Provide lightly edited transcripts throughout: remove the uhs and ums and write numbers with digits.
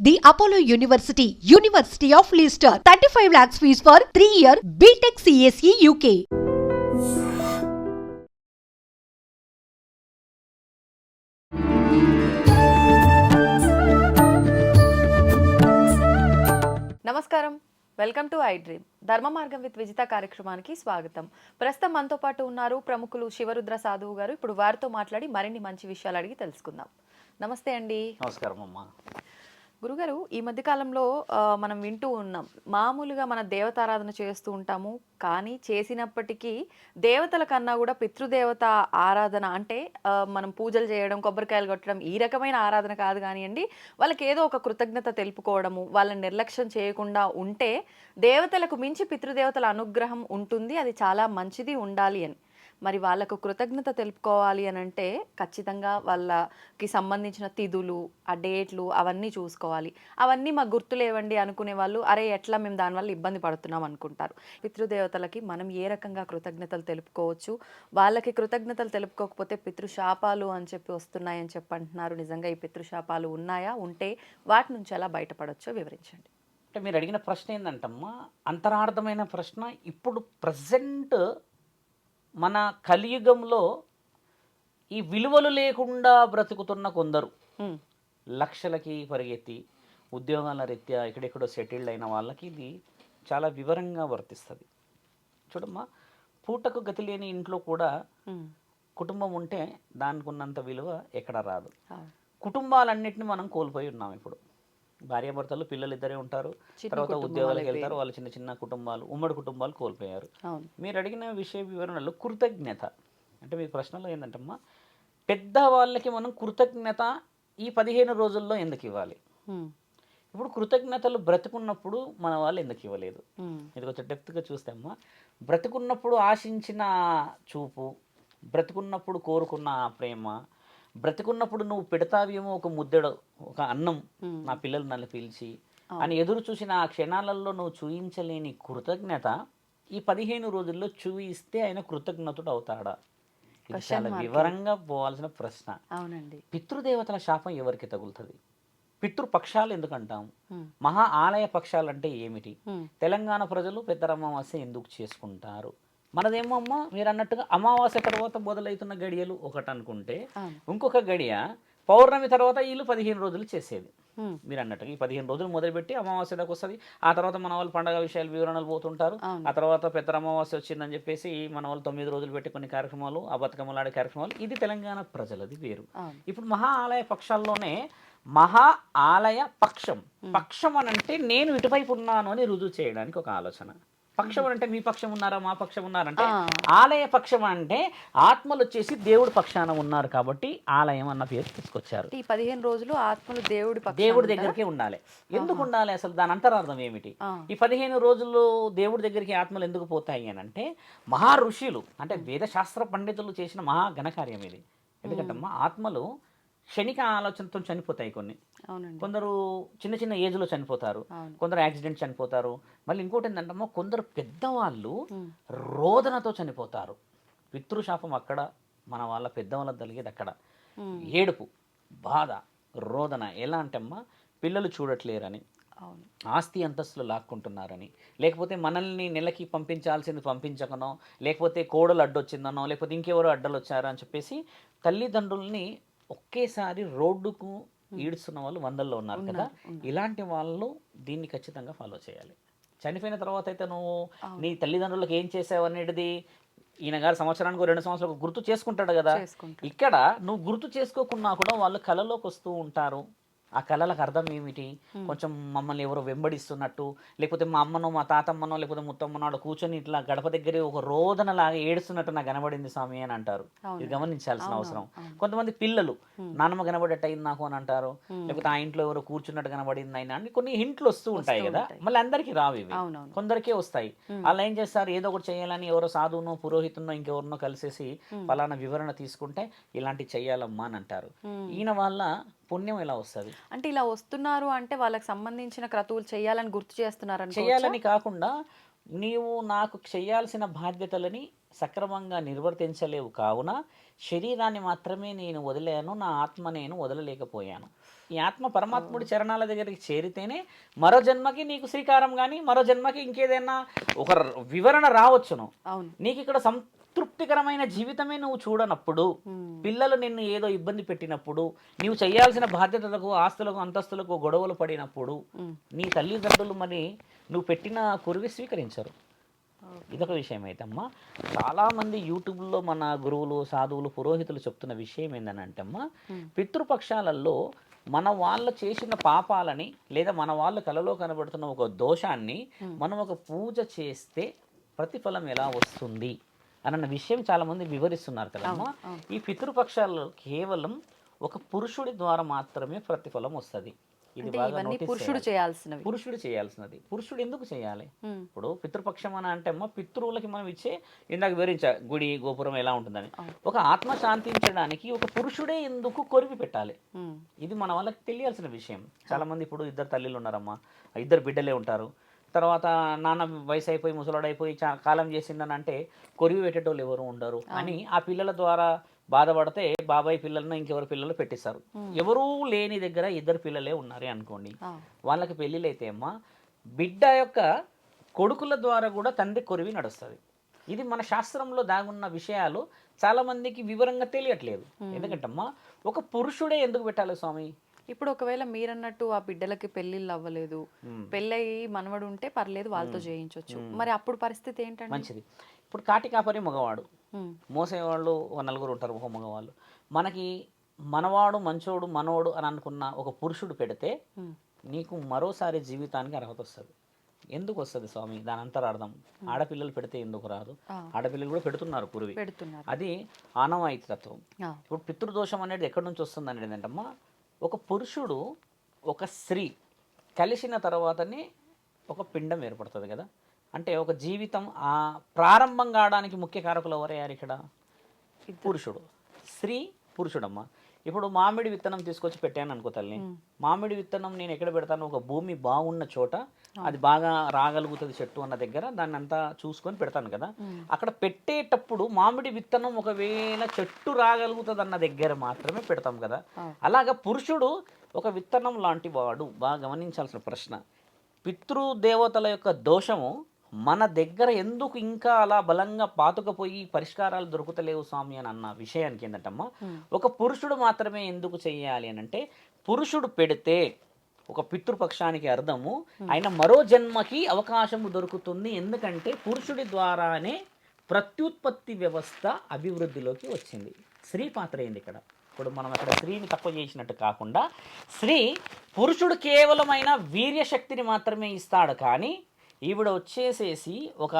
The Apollo University, University of Leicester. 35 lakhs fees for 3-year BTech CSE UK. నమస్కారం, welcome to I dream. ధర్మ మార్గం with Vijitha కార్యక్రమానికి స్వాగతం. ప్రస్తుతం మనతో పాటు ఉన్నారు ప్రముఖులు శివరుద్ర సాధువు గారు. ఇప్పుడు వారితో మాట్లాడి మరిన్ని మంచి విషయాలు అడిగి తెలుసుకుందాం. నమస్తే అండి. నమస్కారం అమ్మా. గురుగారు, ఈ మధ్య కాలంలో మనం వింటూ ఉన్నాం, మామూలుగా మన దేవతారాధన చేస్తూ ఉంటాము, కానీ చేసినప్పటికీ దేవతల కన్నా కూడా పితృదేవత ఆరాధన అంటే మనం పూజలు చేయడం, కొబ్బరికాయలు కొట్టడం, ఈ రకమైన ఆరాధన కాదు కానివ్వండి, వాళ్ళకి ఏదో ఒక కృతజ్ఞత తెలుపుకోవడము, వాళ్ళని నిర్లక్ష్యం చేయకుండా ఉంటే దేవతలకు మించి పితృదేవతల అనుగ్రహం ఉంటుంది, అది చాలా మంచిది, ఉండాలి అని. మరి వాళ్ళకు కృతజ్ఞత తెలుపుకోవాలి అని అంటే ఖచ్చితంగా వాళ్ళకి సంబంధించిన తిథులు, ఆ డేట్లు అవన్నీ చూసుకోవాలి. అవన్నీ మాకు గుర్తులేవండి అనుకునే వాళ్ళు, అరే ఎట్లా మేము దానివల్ల ఇబ్బంది పడుతున్నాం అనుకుంటారు. పితృదేవతలకి మనం ఏ రకంగా కృతజ్ఞతలు తెలుపుకోవచ్చు, వాళ్ళకి కృతజ్ఞతలు తెలుపుకోకపోతే పితృశాపాలు అని చెప్పి వస్తున్నాయని చెప్పి అంటున్నారు. నిజంగా ఈ పితృశాపాలు ఉన్నాయా? ఉంటే వాటి నుంచి ఎలా బయటపడవచ్చో వివరించండి. అంటే మీరు అడిగిన ప్రశ్న ఏంటంటమ్మా, అంతరార్థమైన ప్రశ్న. ఇప్పుడు ప్రజెంట్ మన కలియుగంలో ఈ విలువలు లేకుండా బ్రతుకుతున్న కొందరు లక్షలకి పరిగెత్తి ఉద్యోగాల రీత్యా ఎక్కడెక్కడో సెటిల్డ్ అయిన వాళ్ళకి ఇది చాలా వివరంగా వర్తిస్తుంది. చూడమ్మా, పూటకు గతి లేని ఇంట్లో కూడా కుటుంబం ఉంటే దానికి ఉన్నంత విలువ ఎక్కడ రాదు. కుటుంబాలన్నింటినీ మనం కోల్పోయి ఉన్నాం. ఇప్పుడు భార్యాభర్తలు, పిల్లలు ఇద్దరే ఉంటారు, తర్వాత ఉద్యోగాలకు వెళ్తారు, వాళ్ళు చిన్న చిన్న కుటుంబాలు, ఉమ్మడి కుటుంబాలు కోల్పోయారు. మీరు అడిగిన విషయ వివరణలో కృతజ్ఞత అంటే మీ ప్రశ్నలో ఏంటంటమ్మా, పెద్దవాళ్ళకి మనం కృతజ్ఞత ఈ 15 రోజుల్లో ఎందుకు ఇవ్వాలి? ఇప్పుడు కృతజ్ఞతలు బ్రతుకున్నప్పుడు మన వాళ్ళు ఎందుకు ఇవ్వలేదు? ఇది కొంచెం డెప్త్గా చూస్తే అమ్మా, బ్రతుకున్నప్పుడు ఆశించిన చూపు, బ్రతుకున్నప్పుడు కోరుకున్న ప్రేమ, బ్రతికున్నప్పుడు నువ్వు పెడతావేమో ఒక ముద్దెడు, ఒక అన్నం నా పిల్లలు నన్ను పిలిచి అని ఎదురు చూసిన ఆ క్షణాలలో నువ్వు చూయించలేని కృతజ్ఞత ఈ 15 రోజుల్లో చూయిస్తే ఆయన కృతజ్ఞతుడు అవుతాడా? ఇది చాలా వివరంగా పోవాల్సిన ప్రశ్న. అవునండి. పితృదేవతల శాపం ఎవరికి తగులుతుంది? పితృపక్షాలు ఎందుకంటాం? మహా ఆలయ పక్షాలు అంటే ఏమిటి? తెలంగాణ ప్రజలు పెద్ద అమావాస్య ఎందుకు చేసుకుంటారు? మనదేమో అమ్మ మీరు అన్నట్టుగా అమావాస్య తర్వాత మొదలవుతున్న గడియలు ఒకటి అనుకుంటే, ఇంకొక గడియ పౌర్ణమి తర్వాత వీళ్ళు 15 రోజులు చేసేది. మీరు అన్నట్టుగా ఈ 15 రోజులు మొదలుపెట్టి అమావాస్య దాకా వస్తుంది. ఆ తర్వాత మన వాళ్ళు పండగ విషయాలు వివరణలు పోతుంటారు. ఆ తర్వాత పెద్ద అమావాస్య వచ్చిందని చెప్పేసి మన వాళ్ళు 9 రోజులు పెట్టి కొన్ని కార్యక్రమాలు, ఆ బతుకమ్మలు ఆడే కార్యక్రమాలు, ఇది తెలంగాణ ప్రజలది వేరు. ఇప్పుడు మహా ఆలయ పక్షాల్లోనే మహా ఆలయ పక్షం, పక్షం అని అంటే నేను ఇటువైపు ఉన్నాను అని రుజువు చేయడానికి ఒక ఆలోచన. పక్షం అంటే మీ పక్షం ఉన్నారా, మా పక్షం ఉన్నారంటే, ఆలయ పక్షం అంటే ఆత్మలు వచ్చేసి దేవుడి పక్షాన ఉన్నారు కాబట్టి ఆలయం అన్న పేరు తీసుకొచ్చారు. ఈ 15 రోజులు ఆత్మలు దేవుడి దగ్గరికే ఉండాలి. ఎందుకు ఉండాలి? అసలు దాని అంతరార్థం ఏమిటి? ఈ 15 రోజులు దేవుడి దగ్గరికి ఆత్మలు ఎందుకు పోతాయి అని అంటే, మహా ఋషులు అంటే వేదశాస్త్ర పండితులు చేసిన మహా ఘనకార్యం ఇది. ఎందుకంటమ్మా, ఆత్మలు క్షణిక ఆలోచనతో చనిపోతాయి. కొందరు చిన్న చిన్న ఏజ్లో చనిపోతారు, కొందరు యాక్సిడెంట్ చనిపోతారు. మళ్ళీ ఇంకోటి ఏంటంటమ్మా, కొందరు పెద్దవాళ్ళు రోదనతో చనిపోతారు. పితృశాపం అక్కడ, మన వాళ్ళ పెద్దవాళ్ళకి కలిగేది అక్కడ. ఏడుపు, బాధ, రోదన. ఎలా అంటే అమ్మా, పిల్లలు చూడట్లేరని, ఆస్తి అంతస్తులు లాక్కుంటున్నారని, లేకపోతే మనల్ని నెలకి పంపించాల్సింది పంపించకనో, లేకపోతే కోడలు అడ్డొచ్చిందనో, లేకపోతే ఇంకెవరో అడ్డలు వచ్చారో అని చెప్పేసి తల్లిదండ్రుల్ని ఒకేసారి రోడ్డుకు ఈడుస్తున్న వాళ్ళు వందల్లో ఉన్నారు కదా. ఇలాంటి వాళ్ళు దీన్ని ఖచ్చితంగా ఫాలో చేయాలి. చనిపోయిన తర్వాత అయితే నువ్వు నీ తల్లిదండ్రులకు ఏం చేసావు అనేది ఈయన గారు సంవత్సరానికి 2 సంవత్సరాలకు గుర్తు చేసుకుంటాడు కదా. ఇక్కడ నువ్వు గుర్తు చేసుకోకున్నా కూడా వాళ్ళు కళలోకి వస్తూ ఉంటారు. ఆ కళలకు అర్థం ఏమిటి? కొంచెం మమ్మల్ని ఎవరో వెంబడిస్తున్నట్టు, లేకపోతే మా అమ్మనో మా తాతమ్మనో లేకపోతే ముత్తమ్మనో కూర్చొని ఇట్లా గడప దగ్గర ఒక రోదనలాగా ఏడుస్తున్నట్టు నాకు కనబడింది స్వామి అని అంటారు. ఇది గమనించాల్సిన అవసరం. కొంతమంది పిల్లలు నాన్నమ్మ కనబడేట్టు అయింది నాకు అని అంటారు, లేకపోతే ఆ ఇంట్లో ఎవరో కూర్చున్నట్టు కనబడింది అయినా అని కొన్ని హింట్లు వస్తూ ఉంటాయి కదా. మళ్ళీ అందరికీ రావు ఇవి, కొందరికే వస్తాయి. వాళ్ళు ఏం చేస్తారు, ఏదో ఒకటి చేయాలని ఎవరో సాధువునో పురోహితునో ఇంకెవరినో కలిసేసి ఫలానా వివరణ తీసుకుంటే ఇలాంటివి చెయ్యాలమ్మా అని అంటారు. ఈయన వల్ల పుణ్యం ఎలా వస్తుంది అంటే, ఇలా వస్తున్నారు అంటే వాళ్ళకి సంబంధించిన క్రతువులు చేయాలని గుర్తు చేస్తున్నారు. చేయాలని కాకుండా నీవు నాకు చేయాల్సిన బాధ్యతలని సక్రమంగా నిర్వర్తించలేవు కావున శరీరాన్ని మాత్రమే నేను వదిలాను, నా ఆత్మ నేను వదలలేకపోయాను. ఈ ఆత్మ పరమాత్ముడి చరణాల దగ్గరికి చేరితేనే మరో జన్మకి నీకు శ్రీకారం కానీ మరో జన్మకి ఇంకేదైనా ఒక వివరణ రావచ్చును. అవును. నీకు ఇక్కడ సంతృప్తికరమైన జీవితమే నువ్వు చూడనప్పుడు, పిల్లలు నిన్ను ఏదో ఇబ్బంది పెట్టినప్పుడు, నీవు చేయాల్సిన బాధ్యతలకు ఆస్తులకు అంతస్తులకు గొడవలు పడినప్పుడు నీ తల్లిదండ్రులు మరి నువ్వు పెట్టిన కురివి స్వీకరించరు. ఇదొక విషయం అయితే అమ్మా. చాలామంది యూట్యూబ్లో మన గురువులు సాధువులు పురోహితులు చెప్తున్న విషయం ఏంటంటే అమ్మా, పితృపక్షాలలో మన వాళ్ళు చేసిన పాపాలని లేదా మన వాళ్ళు కలలో కనబడుతున్న ఒక దోషాన్ని మనం ఒక పూజ చేస్తే ప్రతిఫలం ఎలా వస్తుంది అన్న విషయం చాలామంది వివరిస్తున్నారు కదమ్మా. ఈ పితృపక్షాలలో కేవలం ఒక పురుషుడి ద్వారా మాత్రమే ప్రతిఫలం వస్తుంది. ఇది బాగా పురుషుడు చేయాల్సినవి. పురుషుడు చేయాల్సినది. పురుషుడు ఎందుకు చేయాలి? ఇప్పుడు పితృపక్షం అని అంటే అమ్మ, పితృవులకి మనం ఇచ్చే, ఇందాక వివరించా గుడి గోపురం ఎలా ఉంటుందని, ఒక ఆత్మ శాంతించడానికి ఒక పురుషుడే ఎందుకు కొరివి పెట్టాలి? ఇది మన వాళ్ళకి తెలియాల్సిన విషయం. చాలా మంది ఇప్పుడు ఇద్దరు తల్లిలు ఉన్నారమ్మా, ఇద్దరు బిడ్డలే ఉంటారు. తర్వాత నాన్న వయసు అయిపోయి ముసలాడైపోయి కాలం చేసిందని అంటే కొరివి పెట్టేటోళ్ళు ఎవరు ఉండరు అని ఆ పిల్లల ద్వారా బాధపడితే బాబాయ్ పిల్లలను ఇంకెవరు పిల్లలు పెట్టిస్తారు. ఎవరూ లేని దగ్గర ఇద్దరు పిల్లలే ఉన్నారే అనుకోండి, వాళ్ళకి పెళ్ళిళ్ళు అయితే అమ్మా బిడ్డ యొక్క కొడుకుల ద్వారా కూడా తండ్రి కొరివి నడుస్తుంది. ఇది మన శాస్త్రంలో దాగున్న విషయాలు చాలా మందికి వివరంగా తెలియట్లేదు. ఎందుకంటే అమ్మా ఒక పురుషుడే ఎందుకు పెట్టాలి స్వామి? ఇప్పుడు ఒకవేళ మీరన్నట్టు ఆ బిడ్డలకి పెళ్ళిళ్ళు అవ్వలేదు, పెళ్ళయి మనవడు ఉంటే పర్లేదు, వాళ్ళతో చేయించవచ్చు, మరి అప్పుడు పరిస్థితి ఏంటంటే? మంచిది. ఇప్పుడు కాటి కాపరి మగవాడు, మోసేవాళ్ళు ఒక నలుగురు ఉంటారు ఒక మగవాళ్ళు. మనకి మనవాడు మంచోడు మనోడు అని అనుకున్న ఒక పురుషుడు పెడితే నీకు మరోసారి జీవితానికి అర్హత వస్తుంది. ఎందుకు వస్తుంది స్వామి? దాని అంతరార్థం ఆడపిల్లలు పెడితే ఎందుకు రాదు? ఆడపిల్లలు కూడా పెడుతున్నారు పూర్వి, అది ఆనవాయితీ తత్వం. ఇప్పుడు పితృదోషం అనేది ఎక్కడి నుంచి వస్తుంది అనేది ఏంటంటమ్మా, ఒక పురుషుడు ఒక స్త్రీ కలిసిన తర్వాతనే ఒక పిండం ఏర్పడుతుంది కదా. అంటే ఒక జీవితం ఆ ప్రారంభం కావడానికి ముఖ్య కారకులు ఎవరయ్యారు ఇక్కడ? పురుషుడు. స్త్రీ పురుషుడమ్మ. ఇప్పుడు మామిడి విత్తనం తీసుకొచ్చి పెట్టాను అనుకో తల్లి, మామిడి విత్తనం నేను ఎక్కడ పెడతాను? ఒక భూమి బాగున్న చోట, అది బాగా రాగలుగుతుంది చెట్టు అన్న దగ్గర దాన్ని అంతా చూసుకొని పెడతాను కదా. అక్కడ పెట్టేటప్పుడు మామిడి విత్తనం ఒకవేళ చెట్టు రాగలుగుతుంది అన్న దగ్గర మాత్రమే పెడతాం కదా. అలాగా పురుషుడు ఒక విత్తనం లాంటి వాడు. బాగా గమనించాల్సిన ప్రశ్న, పితృదేవతల యొక్క దోషము మన దగ్గర ఎందుకు ఇంకా అలా బలంగా పాతుకపోయి పరిష్కారాలు దొరుకుతలేవు స్వామి అని అన్న విషయానికి ఏంటంటమ్మా, ఒక పురుషుడు మాత్రమే ఎందుకు చెయ్యాలి అని అంటే, పురుషుడు పెడితే ఒక పితృపక్షానికి అర్థము ఆయన మరో జన్మకి అవకాశము దొరుకుతుంది. ఎందుకంటే పురుషుడి ద్వారానే ప్రత్యుత్పత్తి వ్యవస్థ అభివృద్ధిలోకి వచ్చింది. స్త్రీ పాత్ర ఏంది ఇక్కడ? ఇప్పుడు మనం అక్కడ స్త్రీని తక్కువ చేసినట్టు కాకుండా, స్త్రీ పురుషుడు కేవలమైన వీర్యశక్తిని మాత్రమే ఇస్తాడు, కానీ ఈవిడ వచ్చేసేసి ఒక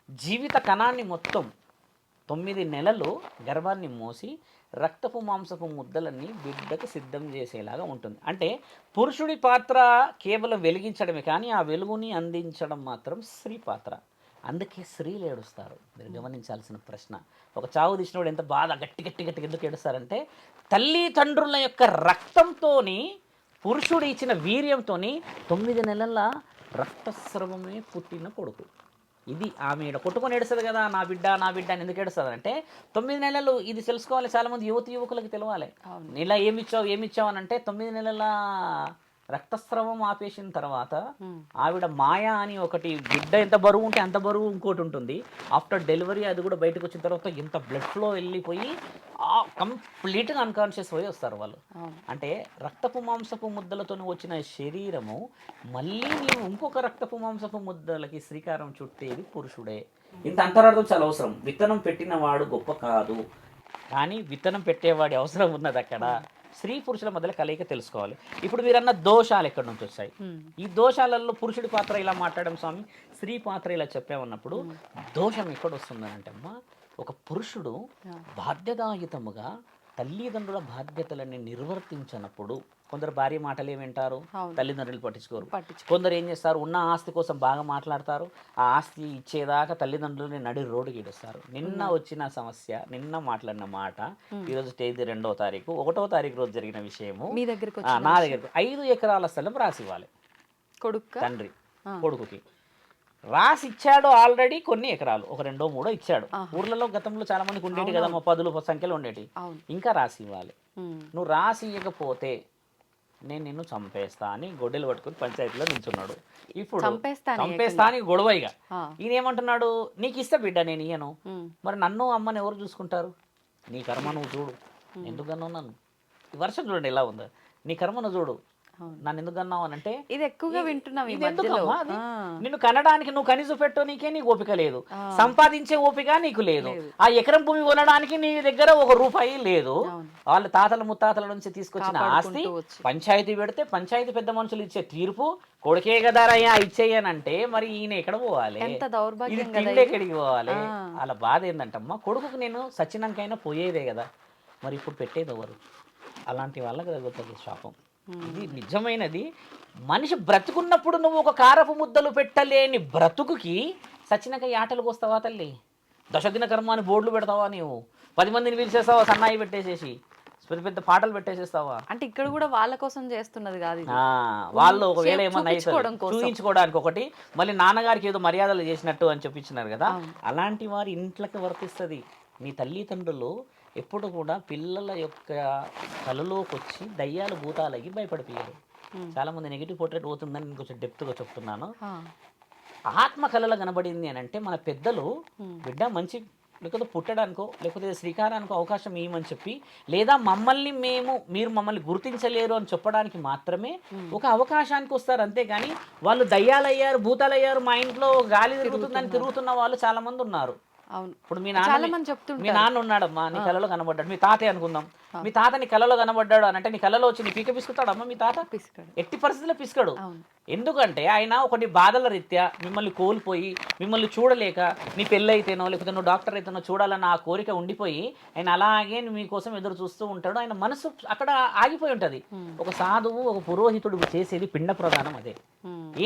జీవిత కణాన్ని మొత్తం 9 నెలలు గర్భాన్ని మోసి రక్తపు మాంసపు ముద్దలన్నీ బిడ్డకు సిద్ధం చేసేలాగా ఉంటుంది. అంటే పురుషుడి పాత్ర కేవలం వెలిగించడమే, కానీ ఆ వెలుగుని అందించడం మాత్రం స్త్రీ పాత్ర. అందుకే స్త్రీలు ఏడుస్తారు. మీరు గమనించాల్సిన ప్రశ్న, ఒక చావు తీసినప్పుడు ఎంత బాధ గట్టి గట్టి గట్టి ఎందుకు ఏడుస్తారంటే, తల్లిదండ్రుల యొక్క రక్తంతో పురుషుడు ఇచ్చిన వీర్యంతో 9 నెలల రక్తస్రవమే పుట్టిన కొడుకు. ఇది ఆమె కొట్టుకొని ఏడుస్తుంది కదా, నా బిడ్డ నా బిడ్డ అని ఎందుకు ఏడుస్తుంది అంటే 9 నెలలు. ఇది తెలుసుకోవాలి, చాలామంది యువకులకు తెలవాలి. ఇలా ఏమిచ్చావు అని అంటే 9 నెలల రక్తస్రవం ఆపేసిన తర్వాత ఆవిడ మాయా అని ఒకటి, బిడ్డ ఎంత బరువు ఉంటే అంత బరువు ఇంకోటి ఉంటుంది. ఆఫ్టర్ డెలివరీ అది కూడా బయటకు వచ్చిన తర్వాత ఎంత బ్లడ్ ఫ్లో వెళ్ళిపోయి కంప్లీట్గా అన్కాన్షియస్ పోయి వస్తారు వాళ్ళు. అంటే రక్తపు మాంసపు ముద్దలతో వచ్చిన శరీరము మళ్ళీ నీవు ఇంకొక రక్తపు మాంసపు ముద్దలకి శ్రీకారం చుట్టేది పురుషుడే. ఇంత అంతరార్థం చాలా అవసరం. విత్తనం పెట్టిన వాడు గొప్ప కాదు, కానీ విత్తనం పెట్టేవాడి అవసరం ఉన్నది అక్కడ. స్త్రీ పురుషుల మధ్యలో కలయిక తెలుసుకోవాలి. ఇప్పుడు మీరన్న దోషాలు ఎక్కడి నుంచి వస్తాయి? ఈ దోషాలలో పురుషుడి పాత్ర ఇలా మాట్లాడడం స్వామి, స్త్రీ పాత్ర ఇలా చెప్పామన్నప్పుడు దోషం ఎక్కడ వస్తుందని అంటే అమ్మా, ఒక పురుషుడు బాధ్యతాయుతముగా తల్లిదండ్రుల బాధ్యతలని నిర్వర్తించినప్పుడు, కొందరు భార్య మాటలు ఏమింటారు, తల్లిదండ్రులు పట్టించుకోరు. కొందరు ఏం చేస్తారు, ఉన్న ఆస్తి కోసం బాగా మాట్లాడతారు, ఆ ఆస్తి ఇచ్చేదాకా తల్లిదండ్రులని నడి రోడ్డుకి ఇడుస్తారు. నిన్న వచ్చిన సమస్య, నిన్న మాట్లాడిన మాట, ఈరోజు తేదీ 2వ తారీఖు, 1వ తారీఖు రోజు జరిగిన విషయము మీ దగ్గరకు నా దగ్గరకు 5 ఎకరాల స్థలం రాసి ఇవ్వాలి తండ్రి కొడుకుకి. రాసి ఇచ్చాడు ఆల్రెడీ కొన్ని ఎకరాలు, ఒక 2 3 ఇచ్చాడు. ఊర్లలో గతంలో చాలా మందికి ఉండేటి కదా, 10 సంఖ్యలో ఉండేటి. ఇంకా రాసి ఇవ్వాలి. నువ్వు రాసి ఇవ్వకపోతే నేను నిన్ను చంపేస్తా అని గొడ్డలు పట్టుకుని పంచాయతీలో నిల్చున్నాడు. ఇప్పుడు చంపేస్తా అని చంపేస్తా అని గొడవ ఇక ఆ. ఈయన ఏమంటున్నాడు, నీకు ఇస్తా బిడ్డ నేను ఇయ్యను, ఉమ్. మరి నన్ను అమ్మని ఎవరు చూసుకుంటారు, నీ కర్మ నువ్వు చూడు, ఎందుకన్నావు నన్ను, ఈ వర్షం చూడండి ఎలా ఉందో, నీ కర్మ నువ్వు చూడు, అవును. నన్ను ఎందుకు అన్నావు అని అంటే ఇది ఎక్కువగా వింటున్నాం ఈ ఇది మధ్యలో. ఎందుకమ్మా అది? ఆ. నిన్ను కనడానికి నువ్వు కనీసం పెట్టో నీకే నీకు ఓపిక లేదు, ఆ. సంపాదించే ఓపిక నీకు లేదు, లేదు. ఆ ఎకరం భూమి కొనడానికి నీ దగ్గర ₹1 లేదు. అవును. వాళ్ళ తాతల ముత్తాతల నుంచి తీసుకొచ్చిన ఆస్తి కాపాడుకుంటూ వచ్చి. పంచాయతీ పెడితే పంచాయతీ పెద్ద మనుషులు ఇచ్చే తీర్పు కొడుకే కదారయ్యా ఇచ్చేయనంటే మరి ఈయన ఎక్కడ పోవాలి, ఎంత ఇది దౌర్భాగ్యం కదా తిండి ఇది. ఎక్కడికి పోవాలి. ఆ. వాళ్ళ బాధ ఏంటంటమ్మా, కొడుకుకు నేను సచ్చినాకైనా పోయేదే కదా, మరి ఇప్పుడు పెట్టేది ఎవరు, అలాంటి వాళ్ళకి తగ్గుతుంది శాపం. ఇది నిజమైనది. మనిషి బ్రతుకున్నప్పుడు నువ్వు ఒక కారపు ముద్దలు పెట్టలేని బ్రతుకుకి సచ్చినాక ఈ ఆటలు కోస్తావా తల్లి, దశదిన కర్మ అని బోర్డులు పెడతావా, నీవు 10 మందిని పిలిచేస్తావా, సన్నాయి పెట్టేసేసి పెద్ద పెద్ద పాటలు పెట్టేసేస్తావా. అంటే ఇక్కడ కూడా వాళ్ళ కోసం చేస్తున్నది కాదు ఇది. వాళ్ళు ఒకవేళ ఏమన్నా చూపించుకోవడం కోసం. చూపించుకోవడానికి ఒకటి, మళ్ళీ నాన్నగారికి ఏదో మర్యాదలు చేసినట్టు అని చెప్పించినారు కదా, అవును. అలాంటి వారి ఇంట్లోకి వర్తిస్తుంది. మీ తల్లిదండ్రులు ఎప్పుడు కూడా పిల్లల యొక్క కలలోకి వచ్చి దయ్యాలు భూతాలకి భయపడిపోయారు. చాలా మంది నెగిటివ్ పోర్ట్రేట్ పోతుందని నేను కొంచెం డెప్త్గా చెప్తున్నాను. ఆ. ఆత్మ కళలో కనబడింది అని అంటే మన పెద్దలు బిడ్డ మంచి లేకపోతే పుట్టడానికో లేకపోతే శ్రీకారానికో అవకాశం ఇవ్వమని చెప్పి, లేదా మమ్మల్ని మీరు మమ్మల్ని గుర్తించలేరు అని చెప్పడానికి మాత్రమే ఒక అవకాశానికి వస్తారు, అంతేగాని వాళ్ళు దయ్యాలయ్యారు భూతాలయ్యారు మా ఇంట్లో గాలి తిరుగుతుందని తిరుగుతున్న వాళ్ళు చాలా మంది ఉన్నారు. అవును. ఇప్పుడు మీ చాలా నాన్న మంది చెప్తుంటారు. మీ నాన్న ఉన్నాడమ్మా, నీ కళలో కనబడ్డాడు, మీ తాతే అనుకుందాం, మీ తాత నీ కళలో కనబడ్డాడు అని అంటే నీ కళలో వచ్చి నీ పీక పిసుకుతాడమ్మా మీ తాత, పిసికాడు. ఎట్టి పరిస్థితుల్లో పిసుకడు. అవును. ఎందుకంటే ఆయన ఒకటి బాధల రీత్యా మిమ్మల్ని కోల్పోయి మిమ్మల్ని చూడలేక, నీ పెళ్ళైతేనో లేకపోతే నువ్వు డాక్టర్ అయితేనో చూడాలన్న ఆ కోరిక ఉండిపోయి ఆయన అలాగే మీకోసం ఎదురు చూస్తూ ఉంటాడు. ఆయన మనసు అక్కడ ఆగిపోయి ఉంటుంది. ఒక సాధువు ఒక పురోహితుడు చేసేది పిండ ప్రదానం అదే.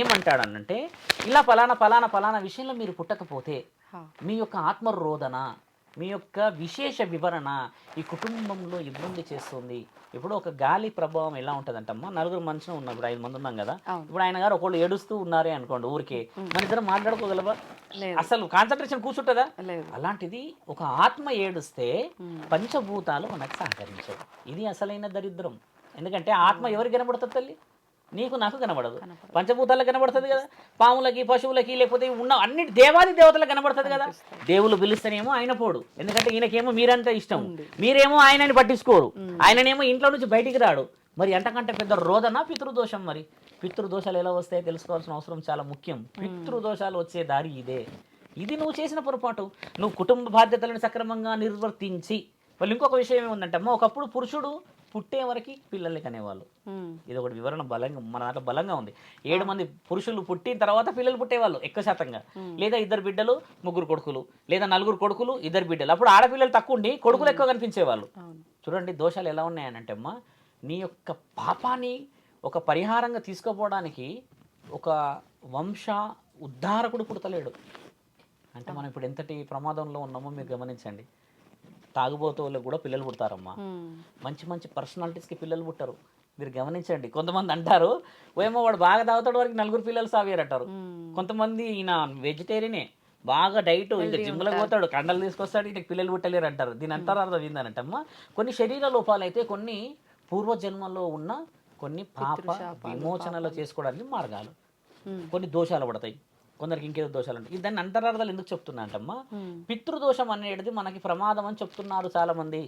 ఏమంటాడనంటే ఇలా ఫలానా విషయంలో మీరు పుట్టకపోతే మీ యొక్క ఆత్మరోధన, మీ యొక్క విశేష వివరణ ఈ కుటుంబంలో ఇబ్బంది చేస్తుంది. ఇప్పుడు ఒక గాలి ప్రభావం ఎలా ఉంటుందంటమ్మా, 4 మనుషులు ఉన్నాం, ఇప్పుడు 5 మంది ఉన్నాం కదా, ఇప్పుడు ఆయన గారు ఒకళ్ళు ఏడుస్తూ ఉన్నారే అనుకోండి ఊరికే, మన ఇద్దరు మాట్లాడుకోగలవా, అసలు కాన్సన్ట్రేషన్ కూర్చుంటుందా? అలాంటిది ఒక ఆత్మ ఏడుస్తే పంచభూతాలు మనకు సహకరించవు. ఇది అసలైన దరిద్రం. ఎందుకంటే ఆత్మ ఎవరికి కనబడుతుంది తల్లి, నీకు నాకు కనబడదు, పంచభూతాలకు కనబడుతుంది కదా, పాములకి పశువులకి లేకపోతే ఉన్న అన్ని దేవాది దేవతలకు కనబడుతుంది కదా. దేవుళ్ళు పిలుస్తేనేమో ఆయన పోడు, ఎందుకంటే ఈయనకేమో మీరంతా ఇష్టం, మీరేమో ఆయనని పట్టించుకోరు, ఆయననేమో ఇంట్లో నుంచి బయటికి రాడు. మరి ఎంతకంటే పెద్ద రోదన పితృదోషం. మరి పితృదోషాలు ఎలా వస్తాయో తెలుసుకోవాల్సిన అవసరం చాలా ముఖ్యం. పితృదోషాలు వచ్చే దారి ఇదే. ఇది నువ్వు చేసిన పొరపాటు. నువ్వు కుటుంబ బాధ్యతలను సక్రమంగా నిర్వర్తించి, వాళ్ళు ఇంకొక విషయం ఏముందంటే అమ్మ, ఒకప్పుడు పురుషుడు పుట్టే వరకు పిల్లల్ని కనేవాళ్ళు. ఇది ఒకటి వివరణ బలంగా మన దాంట్లో బలంగా ఉంది. 7 మంది పురుషులు పుట్టిన తర్వాత పిల్లలు పుట్టేవాళ్ళు ఎక్కువ శాతంగా, లేదా 2 బిడ్డలు 3 కొడుకులు, లేదా 4 కొడుకులు 2 బిడ్డలు. అప్పుడు ఆడపిల్లలు తక్కువ ఉండి కొడుకులు ఎక్కువ కనిపించేవాళ్ళు. చూడండి దోషాలు ఎలా ఉన్నాయనంటే అమ్మా, నీ యొక్క పాపాన్ని ఒక పరిహారంగా తీసుకోపోవడానికి ఒక వంశ ఉద్ధారకుడు పుడతలేడు. అంటే మనం ఇప్పుడు ఎంతటి ప్రమాదంలో ఉన్నామో మీరు గమనించండి. తాగుబోతులకు కూడా పిల్లలు పుడతారమ్మా, మంచి మంచి పర్సనాలిటీస్కి పిల్లలు పుట్టరు. మీరు గమనించండి. కొంతమంది అంటారు ఏమో వాడు బాగా తాగుతాడు వరకు 4 పిల్లలు సాగారంటారు. కొంతమంది ఈయన వెజిటేరియనే, బాగా డైట్ ఇంకా జిమ్లకు పోతాడు, కండలు తీసుకొస్తాడు, ఈయనకి పిల్లలు పుట్టలేరు అంటారు. దీని అంటారు అర్థం ఏంటంటమ్మా, కొన్ని శరీర లోపాలు అయితే కొన్ని పూర్వజన్మలో ఉన్న కొన్ని పాప విమోచనలు చేసుకోవడానికి మార్గాలు, కొన్ని దోషాలు పడతాయి, కొందరికి ఇంకేదో దోషాలు ఉంటాయి. దాన్ని అంతరార్థాలు ఎందుకు చెప్తున్నా అంటమ్మా, పితృదోషం అనేది మనకి ప్రమాదం అని చెప్తున్నారు చాలా మంది.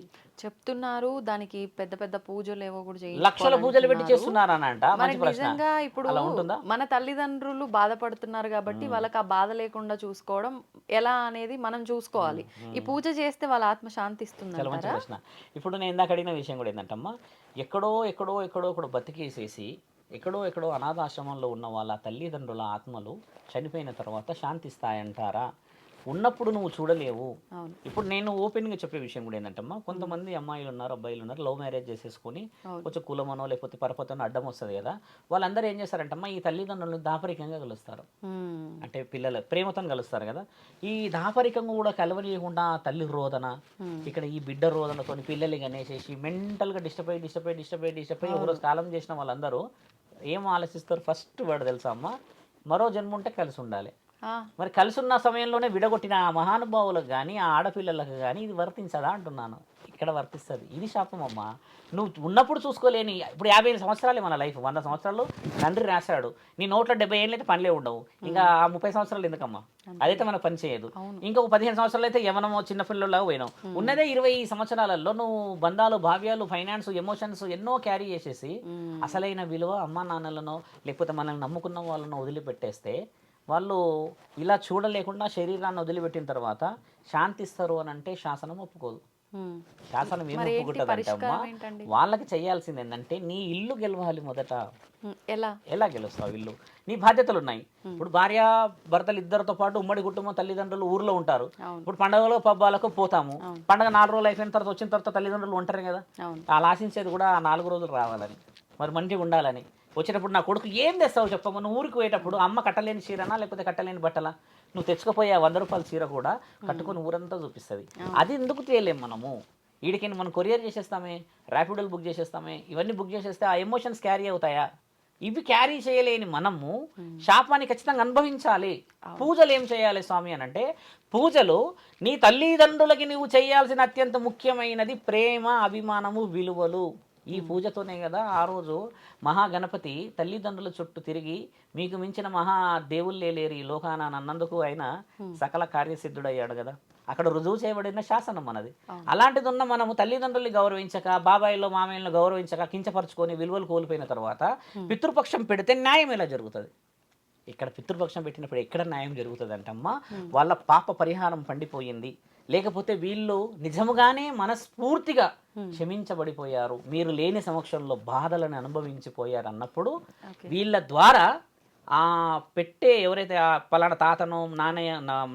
చెప్తున్నారు దానికి పెద్ద పెద్ద పూజలు ఏవో కూడా లక్షల పూజలు పెట్టి చేస్తున్నారు అని అంట. మంచి ప్రశ్న. నిజంగా ఇప్పుడు మన తల్లిదండ్రులు బాధపడుతున్నారు కాబట్టి వాళ్ళకి ఆ బాధ లేకుండా చూసుకోవడం ఎలా అనేది మనం చూసుకోవాలి. ఈ పూజ చేస్తే వాళ్ళ ఆత్మ శాంతిస్తుంది. చాలా మంచి ప్రశ్న. ఇప్పుడు నేను ఇందాక అడిగిన విషయం కూడా ఏంటంటమ్మా, ఎక్కడో బతికేసేసి ఎక్కడో అనాథాశ్రమంలో ఉన్న వాళ్ళ తల్లిదండ్రుల ఆత్మలు చనిపోయిన తర్వాత శాంతిస్తాయంటారా? ఉన్నప్పుడు నువ్వు చూడలేవు. ఇప్పుడు నేను ఓపెన్గా చెప్పే విషయం కూడా ఏంటంటమ్మా, కొంతమంది అమ్మాయిలు ఉన్నారు అబ్బాయిలు ఉన్నారు, లవ్ మ్యారేజ్ చేసేసుకుని కొంచెం కులమనో లేకపోతే పరపతనో అడ్డం వస్తుంది కదా, వాళ్ళందరూ ఏం చేస్తారంటమ్మా, ఈ తల్లిదండ్రులను దాపరికంగా కలుస్తారు. అంటే పిల్లలు ప్రేమతో కలుస్తారు కదా, ఈ దాపరికంగా కూడా కలవనీయకుండా తల్లి రోదన, ఇక్కడ ఈ బిడ్డ రోదనతో పిల్లలు అనేసేసి మెంటల్గా డిస్టర్బ్ అయ్యి ఒకరోజు కాలం చేసిన వాళ్ళందరూ ఏం ఆలోచిస్తారు, ఫస్ట్ వర్డ్ తెలుసా అమ్మ, మరో జన్మ ఉంటే కలిసి ఉండాలి. మరి కలిసి ఉన్న సమయంలోనే విడగొట్టిన ఆ మహానుభావులకు కానీ ఆ ఆడపిల్లలకు కానీ ఇది వర్తించదా అంటున్నాను. ఇక్కడ వర్తిస్తుంది. ఇది శాపం అమ్మా. నువ్వు ఉన్నప్పుడు చూసుకోలేని, ఇప్పుడు 50 సంవత్సరాలే మన లైఫ్, 100 సంవత్సరాలు తండ్రి రాశాడు, నీ నోట్లో 70 ఏళ్ళు అయితే పనిలే ఉండవు, ఇంకా ఆ 30 సంవత్సరాలు ఎందుకమ్మా, అదైతే మనకు పని చేయదు. ఇంకొక 15 సంవత్సరాలు అయితే యవనమో చిన్నపిల్లలాగా పోయినావు. ఉన్నదే 20 సంవత్సరాలలో నువ్వు బంధాలు, భావ్యాలు, ఫైనాన్స్, ఎమోషన్స్ ఎన్నో క్యారీ చేసేసి అసలైన విలువ అమ్మా నాన్నలను లేకపోతే మనల్ని నమ్ముకున్న వాళ్ళను వదిలిపెట్టేస్తే వాళ్ళు ఇలా చూడలేకుండా శరీరాన్ని వదిలిపెట్టిన తర్వాత శాంతిస్తారు అని అంటే శాసనం ఒప్పుకోదు. శాసనం ఏం ఒప్పుకుంటుందంటే అమ్మా, వాళ్ళకి చేయాల్సింది ఏంటంటే నీ ఇల్లు గెలవాలి మొదట. ఎలా గెలుస్తావు ఇల్లు? నీ బాధ్యతలు ఉన్నాయి. ఇప్పుడు భార్య భర్తలు ఇద్దరితో పాటు ఉమ్మడి కుటుంబం, తల్లిదండ్రులు ఊర్లో ఉంటారు. ఇప్పుడు పండుగలో పబ్బాలకు పోతాము, పండుగ 4 రోజులు అయిపోయిన తర్వాత వచ్చిన తర్వాత తల్లిదండ్రులు ఉంటారు కదా, వాళ్ళు ఆశించేది కూడా 4 రోజులు రావాలని, మరి మంచిగా ఉండాలని. వచ్చేటప్పుడు నా కొడుకు ఏం తెస్తావు చెప్పమ్మా, నువ్వు ఊరికి పోయేటప్పుడు అమ్మ కట్టలేని చీరనా లేకపోతే కట్టలేని బట్టలా, నువ్వు తెచ్చుకుపోయే 100 రూపాయల చీర కూడా కట్టుకొని ఊరంతా చూపిస్తుంది. అది ఎందుకు చేయలేము మనము? వీడికి మనం కొరియర్ చేసేస్తామే, ర్యాపిడోలు బుక్ చేసేస్తామే, ఇవన్నీ బుక్ చేసేస్తే ఆ ఎమోషన్స్ క్యారీ అవుతాయా? ఇవి క్యారీ చేయలేని మనము శాపాన్ని ఖచ్చితంగా అనుభవించాలి. పూజలు ఏం చేయాలి స్వామి అని అంటే, పూజలు నీ తల్లిదండ్రులకి నువ్వు చేయాల్సిన అత్యంత ముఖ్యమైనది ప్రేమ, అభిమానము, విలువలు. ఈ పూజతోనే కదా ఆ రోజు మహాగణపతి తల్లిదండ్రుల చుట్టూ తిరిగి మీకు మించిన మహా దేవుళ్ళే లేరు ఈ లోకాన అన్నందుకు ఆయన సకల కార్యసిద్ధుడయ్యాడు కదా. అక్కడ రుజువు చేయబడిన శాసనం మనది. అలాంటిది ఉన్న మనము తల్లిదండ్రుల్ని గౌరవించక, బాబాయిలో మామయ్యలను గౌరవించక, కించపరుచుకొని విలువలు కోల్పోయిన తర్వాత పితృపక్షం పెడితే న్యాయం ఎలా జరుగుతుంది? ఇక్కడ పితృపక్షం పెట్టినప్పుడు ఎక్కడ న్యాయం జరుగుతుంది అంటమ్మా, వాళ్ళ పాప పరిహారం పండిపోయింది, లేకపోతే వీళ్ళు నిజముగానే మనస్ఫూర్తిగా క్షమించబడిపోయారు, మీరు లేని సమక్షంలో బాధలను అనుభవించిపోయారు అన్నప్పుడు వీళ్ళ ద్వారా ఆ పెట్టే ఎవరైతే ఆ పలానా తాతనో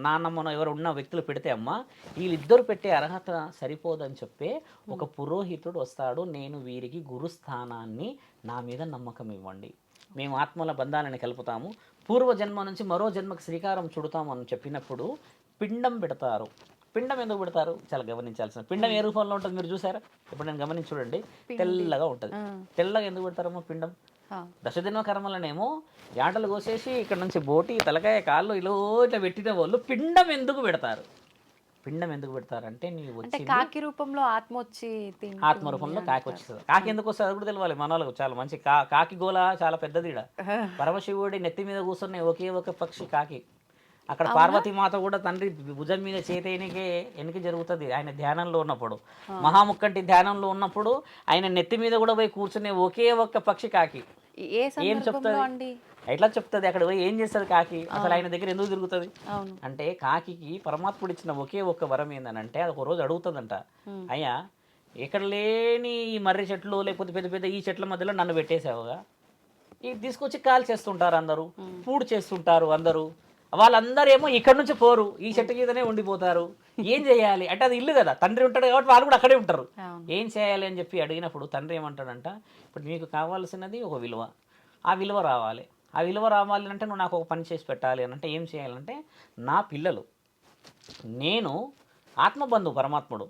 నాన్నమ్మనో ఎవరు ఉన్న వ్యక్తులు పెడితే అమ్మా, వీళ్ళిద్దరు పెట్టే అర్హత సరిపోదని చెప్పే ఒక పురోహితుడు వస్తాడు, నేను వీరికి గురుస్థానాన్ని నా మీద నమ్మకం ఇవ్వండి, మేము ఆత్మల బంధాలను కలుపుతాము, పూర్వజన్మ నుంచి మరో జన్మకు శ్రీకారం చుడతాము అని చెప్పినప్పుడు పిండం పెడతారు. పిండం ఎందుకు పెడతారు? చాలా గమనించాల్సిన. పిండం ఏ రూపంలో ఉంటుంది మీరు చూసారా? ఇప్పుడు నేను గమనించి చూడండి, తెల్లగా ఉంటుంది. తెల్లగా ఎందుకు పెడతారమ్మా పిండం? దశదిన కర్మలనేమో యాటలు కోసేసి ఇక్కడ నుంచి బోటి, తలకాయ, కాళ్ళు ఇట్లా పెట్టిన వాళ్ళు పిండం ఎందుకు పెడతారు? పిండం ఎందుకు పెడతారంటే నీవు వచ్చి కాకి రూపంలో ఆత్మ వచ్చి, ఆత్మ రూపంలో కాకి వచ్చేస్తుంది. కాకి ఎందుకు వస్తుంది అది కూడా తెలియాలి మన వాళ్ళకు. చాలా మంచి కాకి గోల చాలా పెద్దది. పరమశివుడి నెత్తి మీద కూర్చున్న ఒకే ఒక పక్షి కాకి. అక్కడ పార్వతీమాత కూడా తండ్రి భుజం మీద చేతేనికే ఎనికి జరుగుతుంది ఆయన ధ్యానంలో ఉన్నప్పుడు, మహాముక్కంటి ధ్యానంలో ఉన్నప్పుడు ఆయన నెత్తి మీద కూడా పోయి కూర్చునే ఒకే ఒక్క పక్షి కాకి. ఏం చెప్తుంది? ఎట్లా చెప్తుంది? అక్కడ పోయి ఏం చేస్తుంది కాకి? అసలు ఆయన దగ్గర ఎందుకు తిరుగుతుంది అంటే, కాకి పరమాత్ముడు ఇచ్చిన ఒకే ఒక్క వరం ఏందనంటే, అది ఒక రోజు అడుగుతుందంట, అయ్యా ఎక్కడ లేని ఈ మర్రి చెట్లు లేకపోతే పెద్ద పెద్ద ఈ చెట్ల మధ్యలో నన్ను పెట్టేసావుగా, ఇది తీసుకొచ్చి కాల్ చేస్తుంటారు అందరూ, పూడు చేస్తుంటారు అందరూ, వాళ్ళందరేమో ఇక్కడ నుంచి పోరు, ఈ చెట్టు మీదనే ఉండిపోతారు, ఏం చేయాలి అంటే, అది ఇల్లు కదా, తండ్రి ఉంటాడు కాబట్టి వాళ్ళు కూడా అక్కడే ఉంటారు, ఏం చేయాలి అని చెప్పి అడిగినప్పుడు తండ్రి ఏమంటాడంట, ఇప్పుడు మీకు కావాల్సినది ఒక విలువ, ఆ విలువ రావాలి, ఆ విలువ రావాలి అంటే నువ్వు నాకు ఒక పని చేసి పెట్టాలి అని అంటే ఏం చేయాలంటే, నా పిల్లలు నేను ఆత్మబంధు పరమాత్ముడు,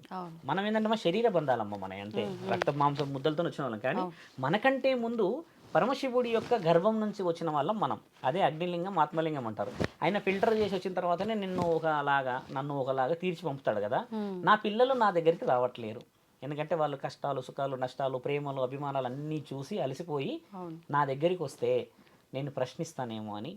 మనం ఏంటంటే మా శరీర బంధాలమ్మ మన, అంటే రక్త మాంసం ముద్దలతో వచ్చిన వాళ్ళం, కానీ మనకంటే ముందు పరమశివుడి యొక్క గర్భం నుంచి వచ్చిన వాళ్ళం మనం. అదే అగ్నిలింగం, ఆత్మలింగం అంటారు. ఆయన ఫిల్టర్ చేసి వచ్చిన తర్వాతనే నన్ను ఒకలాగా తీర్చి పంపుతాడు కదా. నా పిల్లలు నా దగ్గరికి రావట్లేరు, ఎందుకంటే వాళ్ళు కష్టాలు, సుఖాలు, నష్టాలు, ప్రేమలు, అభిమానాలు అన్నీ చూసి అలసిపోయి నా దగ్గరికి వస్తే నేను ప్రశ్నిస్తానేమో అని,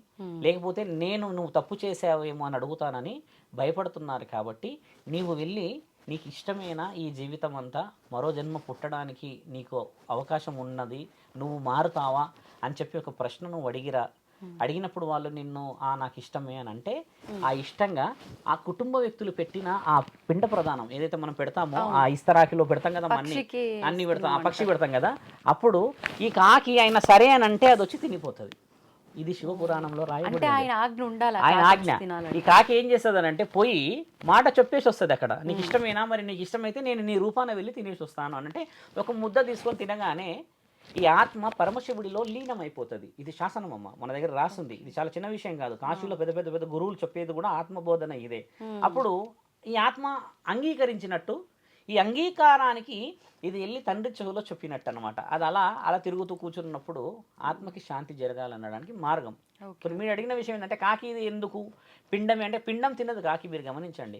లేకపోతే నువ్వు తప్పు చేసావేమో అని అడుగుతానని భయపడుతున్నారు. కాబట్టి నీవు వెళ్ళి నీకు ఇష్టమైన ఈ జీవితం అంతా మరో జన్మ పుట్టడానికి నీకు అవకాశం ఉన్నది, నువ్వు మారుతావా అని చెప్పి ఒక ప్రశ్న నువ్వు అడిగిరా. అడిగినప్పుడు వాళ్ళు నిన్ను నాకు ఇష్టమే అని అంటే, ఆ ఇష్టంగా ఆ కుటుంబ వ్యక్తులు పెట్టిన ఆ పిండ ప్రదానం ఏదైతే మనం పెడతామో, ఆ ఇస్తరాకిలో పెడతాం కదా, అన్ని పెడతాం, ఆ పక్షి పెడతాం కదా, అప్పుడు ఈ కాకి అయినా సరే అని అంటే అది వచ్చి తినిపోతుంది. ఇది శివపురాణంలో రాయబడింది. ఆయన ఆజ్ఞ. ఈ కాకి ఏం చేస్తుంది అని అంటే, పోయి మాట చెప్పేసి వస్తుంది అక్కడ, నీకు ఇష్టమేనా, మరి నీకు ఇష్టమైతే నేను నీ రూపాన వెళ్ళి తినేసి వస్తాను అని అంటే, ఒక ముద్ద తీసుకొని తినగానే ఈ ఆత్మ పరమశివుడిలో లీనమైపోతుంది. ఇది శాసనం అమ్మ, మన దగ్గర రాస్తుంది. ఇది చాలా చిన్న విషయం కాదు. కాశీలో పెద్ద పెద్ద పెద్ద గురువులు చెప్పేది కూడా ఆత్మబోధన ఇదే. అప్పుడు ఈ ఆత్మ అంగీకరించినట్టు ఈ అంగీకారానికి ఇది వెళ్ళి తండ్రి చెవులో చెప్పినట్టు అనమాట. అది అలా తిరుగుతూ కూర్చున్నప్పుడు ఆత్మకి శాంతి జరగాలనడానికి మార్గం. ఇప్పుడు మీరు అడిగిన విషయం ఏంటంటే కాకి ఇది ఎందుకు పిండమే అంటే పిండం తిన్నది కాకి. మీరు గమనించండి,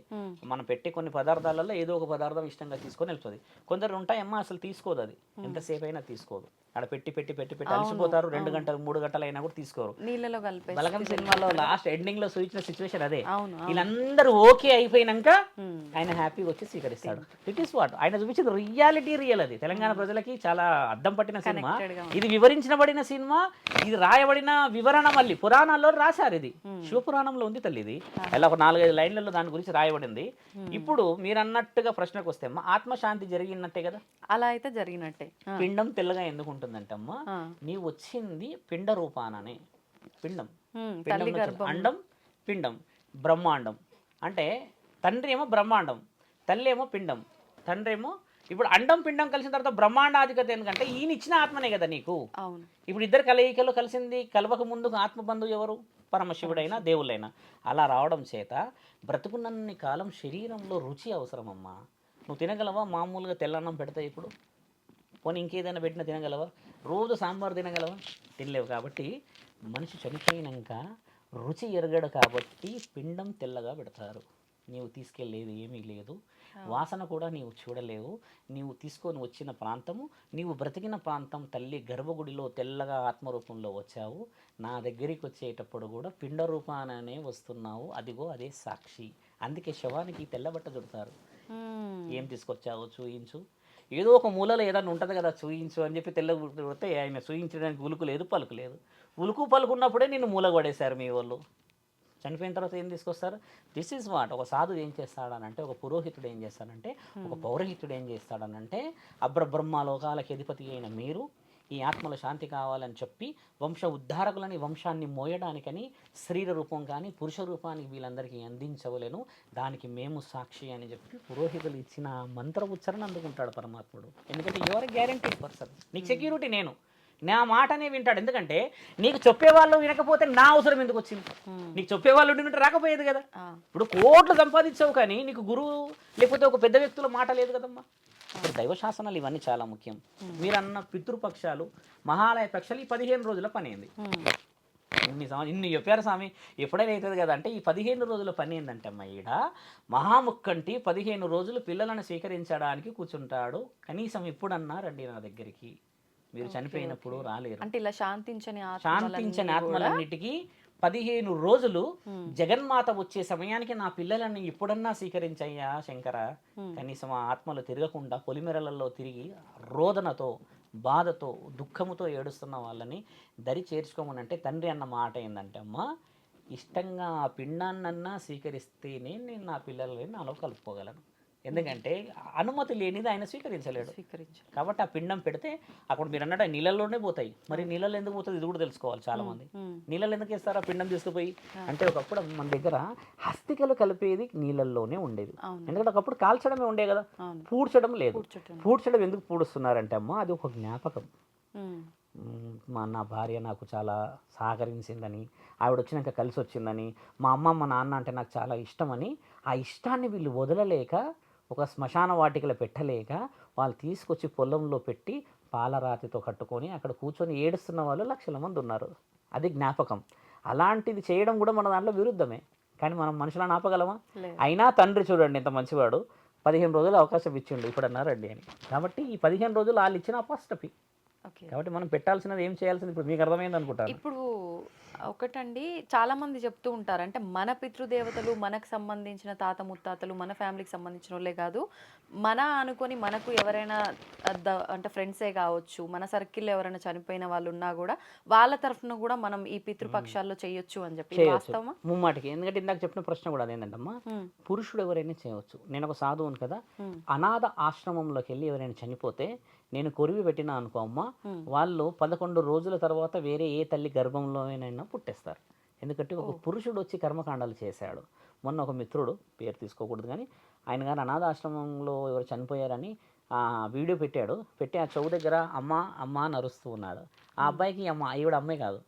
మనం పెట్టే కొన్ని పదార్థాలలో ఏదో ఒక పదార్థం ఇష్టంగా తీసుకొని వెళ్తుంది. కొందరు ఉంటాయమ్మా అసలు తీసుకోదు, అది ఎంతసేపు అయినా తీసుకోదు. అక్కడ పెట్టి పెట్టి పెట్టి పెట్టి అలసిపోతారు, 2 గంటలు 3 గంటలు అయినా కూడా తీసుకోరు. నీళ్ళలో కలిపి బలగం సినిమాలో లాస్ట్ ఎండింగ్ లో చూపించిన సిచ్యువేషన్ అదే. వీళ్ళందరూ ఓకే అయిపోయినాక ఆయన హ్యాపీగా వచ్చి స్వీకరిస్తాడు. ఇట్ ఈస్ వాట్ ఆయన చూపించింది రియాలిటీ, రియల్. అది తెలంగాణ ప్రజలకి చాలా అద్దం పట్టిన సినిమా. ఇది వివరించబడిన సినిమా, ఇది రాయబడిన వివరణ. మళ్ళీ పురాణాల్లో రాశారు, ఇది శివపురాణంలో ఉంది తల్లి. ఇది అలా ఒక 4-5 లైన్లలో దాని గురించి రాయబడింది. ఇప్పుడు మీరు అన్నట్టుగా ప్రశ్నకు వస్తే అమ్మా ఆత్మశాంతి జరిగినట్టే కదా. అలా అయితే జరిగినట్టే. పిండం తెల్లగా ఎందుకు ఉంటుందంటే అమ్మా, నీవు వచ్చింది పిండ రూపాననే. పిండం అండం, పిండం, బ్రహ్మాండం. అంటే తండ్రి ఏమో బ్రహ్మాండం, తల్లి ఏమో పిండం. తండ్రి ఏమో ఇప్పుడు అండం పిండం కలిసిన తర్వాత బ్రహ్మాండాధికత ఎందుకంటే ఈయన ఇచ్చిన ఆత్మనే కదా నీకు. ఇప్పుడు ఇద్దరు కలయికలో కలిసింది. కలవక ముందుకు ఆత్మబంధువు ఎవరు? పరమశివుడైనా దేవుళ్ళైనా. అలా రావడం చేత బ్రతుకున్నన్ని కాలం శరీరంలో రుచి అవసరమమ్మా. నువ్వు తినగలవా? మామూలుగా తెల్లన్నం పెడతా ఇప్పుడు, పోనీ ఇంకేదైనా పెట్టినా తినగలవా? రోజు సాంబార్ తినగలవా? తినలేవు. కాబట్టి మనిషి చనిపోయినాక రుచి ఎరగడు కాబట్టి పిండం తెల్లగా పెడతారు. నీవు తీసుకెళ్ళేది ఏమీ లేదు, వాసన కూడా నీవు చూడలేవు. నీవు తీసుకొని వచ్చిన ప్రాంతము, నీవు బ్రతికిన ప్రాంతం తల్లి గర్భగుడిలో తెల్లగా ఆత్మరూపంలో వచ్చావు. నా దగ్గరికి వచ్చేటప్పుడు కూడా పిండ రూపాననే వస్తున్నావు. అదిగో అదే సాక్షి. అందుకే శవానికి తెల్లబట్ట చుడతారు. ఏం తీసుకొచ్చావో చూయించు. ఏదో ఒక మూలలో ఏదైనా ఉంటుంది కదా, చూయించు అని చెప్పి తెల్ల కొడితే ఆయన చూయించడానికి ఉలుకు లేదు, పలుకు లేదు. ఉలుకు పలుకున్నప్పుడే నిన్ను మూల పడేశారు మీ వాళ్ళు. చనిపోయిన తర్వాత ఏం తీసుకొస్తారు? This is what. ఒక సాధువు ఏం చేస్తాడనంటే, ఒక పురోహితుడు ఏం చేస్తాడంటే, ఒక పౌరోహితుడు ఏం చేస్తాడనంటే, అబ్రబ్రహ్మ లోకాలకి అధిపతి అయిన మీరు ఈ ఆత్మల శాంతి కావాలని చెప్పి వంశ ఉద్ధారకులని, వంశాన్ని మోయడానికని శరీర రూపం కానీ పురుష రూపానికి వీళ్ళందరికీ అందించవలేను, దానికి మేము సాక్షి అని చెప్పి పురోహితులు ఇచ్చిన మంత్ర ఉచ్చారణ అందుకుంటాడు పరమాత్ముడు. ఎందుకంటే యువర్ గ్యారంటీడ్ పర్సన్, నీకు సెక్యూరిటీ నేను, నా మాటనే వింటాడు. ఎందుకంటే నీకు చెప్పేవాళ్ళు వినకపోతే నా అవసరం ఎందుకు వచ్చింది? నీకు చెప్పేవాళ్ళు వింటుంటే రాకపోయేది కదా. ఇప్పుడు కోట్లు సంపాదించావు కానీ నీకు గురువు లేకపోతే ఒక పెద్ద వ్యక్తుల మాట లేదు కదమ్మా. ఇప్పుడు దైవశాసనాలు ఇవన్నీ చాలా ముఖ్యం. మీరు అన్న పితృపక్షాలు, మహాలయ పక్షాలు ఈ 15 రోజుల పని అయింది. ఇన్ని చెప్పారు స్వామి, ఎప్పుడైనా అవుతుంది కదా అంటే ఈ 15 రోజుల పని ఏంటంటే అమ్మ, ఈడ మహాముక్కంటి 15 రోజులు పిల్లలను స్వీకరించడానికి కూర్చుంటాడు. కనీసం ఎప్పుడన్నా రండి నా దగ్గరికి. మీరు చనిపోయినప్పుడు రాలేరు. అంటే ఇలా శాంతించని ఆత్మలన్నిటికీ 15 రోజులు జగన్మాత వచ్చే సమయానికి నా పిల్లలని ఎప్పుడన్నా స్వీకరించయ్యా శంకర. కనీసం ఆ ఆత్మలు తిరగకుండా పొలిమెరలలో తిరిగి రోదనతో, బాధతో, దుఃఖముతో ఏడుస్తున్న వాళ్ళని దరి చేర్చుకోమనంటే తండ్రి అన్న మాట ఏంటంటే అమ్మ, ఇష్టంగా ఆ పిండాన్నన్నా స్వీకరిస్తేనే నేను నా పిల్లలని నాలో కలుపుకోగలను. ఎందుకంటే అనుమతి లేనిది ఆయన స్వీకరించలేడు. కాబట్టి ఆ పిండం పెడితే అక్కడ మీరు అన్నట్టు నీళ్ళల్లోనే పోతాయి. మరి నీళ్ళలో ఎందుకు పోతుంది ఇది కూడా తెలుసుకోవాలి చాలా మంది. నీళ్ళలో ఎందుకు వేస్తారు ఆ పిండం తీసుకుపోయి అంటే, ఒకప్పుడు మన దగ్గర హస్తికలు కలిపేది నీళ్ళల్లోనే ఉండేది. ఎందుకంటే ఒకప్పుడు కాల్చడమే ఉండే కదా, పూడ్చడం లేదు. పూడ్చడం ఎందుకు పూడుస్తున్నారంటే అమ్మ, అది ఒక జ్ఞాపకం. నా భార్య నాకు చాలా సహకరించిందని, ఆవిడ వచ్చినాక కలిసి వచ్చిందని, మా అమ్మ మా నాన్న అంటే నాకు చాలా ఇష్టమని, ఆ ఇష్టాన్ని వీళ్ళు వదలలేక ఒక శ్మశాన వాటికలో పెట్టలేక వాళ్ళు తీసుకొచ్చి పొలంలో పెట్టి పాలరాతితో కట్టుకొని అక్కడ కూర్చొని ఏడుస్తున్న వాళ్ళు లక్షల మంది ఉన్నారు. అది జ్ఞాపకం. అలాంటిది చేయడం కూడా మన దాంట్లో విరుద్ధమే. కానీ మనం మనుషులను ఆపగలమా? అయినా తండ్రి చూడండి ఎంత మంచివాడు, 15 రోజులు అవకాశం ఇచ్చిండు ఇప్పుడు అన్నారండి అని. కాబట్టి ఈ 15 రోజులు వాళ్ళు ఇచ్చిన అపాస్టఫీ. కాబట్టి మనం పెట్టాల్సినది ఏం చేయాల్సింది ఇప్పుడు మీకు అర్థమైంది అనుకుంటాను. ఇప్పుడు ఒకటండి, చాలా మంది చెప్తూ ఉంటారు, అంటే మన పితృదేవతలు మనకు సంబంధించిన తాత ముత్తాతలు మన ఫ్యామిలీకి సంబంధించిన వాళ్ళే కాదు, మన అనుకొని మనకు ఎవరైనా అంటే ఫ్రెండ్సే కావచ్చు, మన సర్కిల్లో ఎవరైనా చనిపోయిన వాళ్ళు ఉన్నా కూడా వాళ్ళ తరఫున కూడా మనం ఈ పితృపక్షాల్లో చేయొచ్చు అని చెప్పి వాస్తవమా? ముమ్మాటికి. ఎందుకంటే ఇందాక చెప్పిన ప్రశ్న కూడా అదేంటమ్మా, పురుషుడు ఎవరైనా చేయవచ్చు. నేను ఒక సాధువును కదా, అనాథ ఆశ్రమంలోకి వెళ్ళి ఎవరైనా చనిపోతే నేను కొరివి పెట్టినా అనుకో అమ్మ, వాళ్ళు 11 రోజుల తర్వాత వేరే ఏ తల్లి గర్భంలోనైనా పుట్టేస్తారు. ఎందుకంటే ఒక పురుషుడు వచ్చి కర్మకాండాలు చేశాడు. మొన్న ఒక మిత్రుడు, పేరు తీసుకోకూడదు కానీ, ఆయన గారు అనాథాశ్రమంలో ఎవరు చనిపోయారని వీడియో పెట్టి ఆ చెవు దగ్గర అమ్మ అమ్మ అని అరుస్తూ ఉన్నాడు. ఆ అబ్బాయికి ఈవిడ అమ్మే కాదు,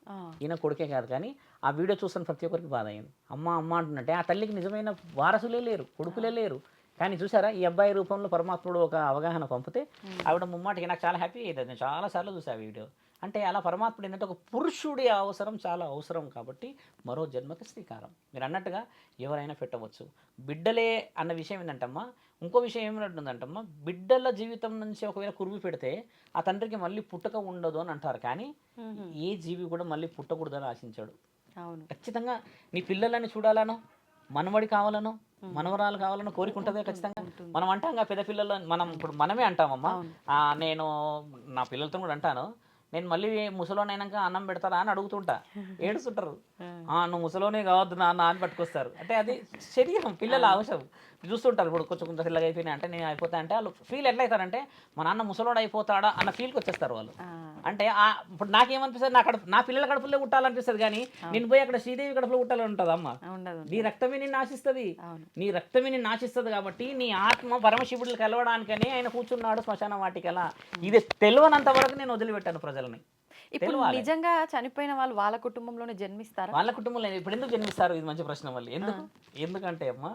ఈయన కొడుకే కాదు, కానీ ఆ వీడియో చూస్తున్న ప్రతి ఒక్కరికి బాధ అయింది. అమ్మ అమ్మ అంటున్నట్టే ఆ తల్లికి నిజమైన వారసులే లేరు, కొడుకులే లేరు. కానీ చూసారా ఈ అబ్బాయి రూపంలో పరమాత్ముడు ఒక అవగాహన పంపితే ఆవిడ ముమ్మాటికి నాకు చాలా హ్యాపీ అవుతుంది. నేను చాలాసార్లు చూసా ఆ వీడియో. అంటే అలా పరమాత్ముడు ఏంటంటే ఒక పురుషుడి అవసరం చాలా అవసరం కాబట్టి మరో జన్మకి శ్రీకారం. మీరు అన్నట్టుగా ఎవరైనా పెట్టవచ్చు. బిడ్డలే అన్న విషయం ఏంటంటమ్మా, ఇంకో విషయం ఏమిటంటుందంటమ్మా, బిడ్డల జీవితం నుంచి ఒకవేళ కురివి పెడితే ఆ తండ్రికి మళ్ళీ పుట్టక ఉండదు అని అంటారు. కానీ ఏ జీవి కూడా మళ్ళీ పుట్టకూడదని ఆశించాడు. అవును. ఖచ్చితంగా నీ పిల్లలని చూడాలనో, మనవడి కావాలనో, మనవరాలు కావాలనో కోరిక ఉంటుంది ఖచ్చితంగా. మనం అంటాం పెద్ద పిల్లలు, మనం ఇప్పుడు మనమే అంటామమ్మా. నేను నా పిల్లలతో కూడా అంటాను, నేను మళ్ళీ ముసలోనైనాక అన్నం పెడతారా అని అడుగుతుంటా. ఏడుస్తుంటారు, నువ్వు ముసలోనే కావద్దు నాన్న అని పట్టుకొస్తారు. అంటే అది శరీరం, పిల్లల అవసరం. చూస్తుంటారు ఇప్పుడు కొంచెం కొంచెం పిల్లగా అయిపోయినాయి అంటే నేను అయిపోతా అంటే వాళ్ళు ఫీల్ ఎట్లా అవుతారంటే మా నాన్న ముసలోడు అయిపోతాడా అన్న ఫీల్కి వచ్చేస్తారు వాళ్ళు. అంటే ఇప్పుడు నాకేమనిపిస్తుంది, నా పిల్లల కడుపులో పుట్టాలనిపిస్తుంది, కానీ నేను పోయి అక్కడ శ్రీదేవి కడుపులో పుట్టాలని ఉంటుంది అమ్మ. నీ రక్తమే నిన్ను ఆశిస్తుంది, నీ రక్తమే నిన్ను ఆశిస్తుంది. కాబట్టి నీ ఆత్మ పరమశివుడు కలవడానికనే ఆయన కూర్చున్నాడు శ్మశాన వాటికలా. ఇది తెలియనంత వరకు నేను వదిలిపెట్టాను ప్రజలని. ఇప్పుడు నిజంగా చనిపోయిన వాళ్ళు వాళ్ళ కుటుంబంలోనే జన్మిస్తారు. వాళ్ళ కుటుంబంలో ఇప్పుడు ఎందుకు జన్మిస్తారు? ఇది మంచి ప్రశ్న. మళ్ళీ ఎందుకంటే అమ్మ,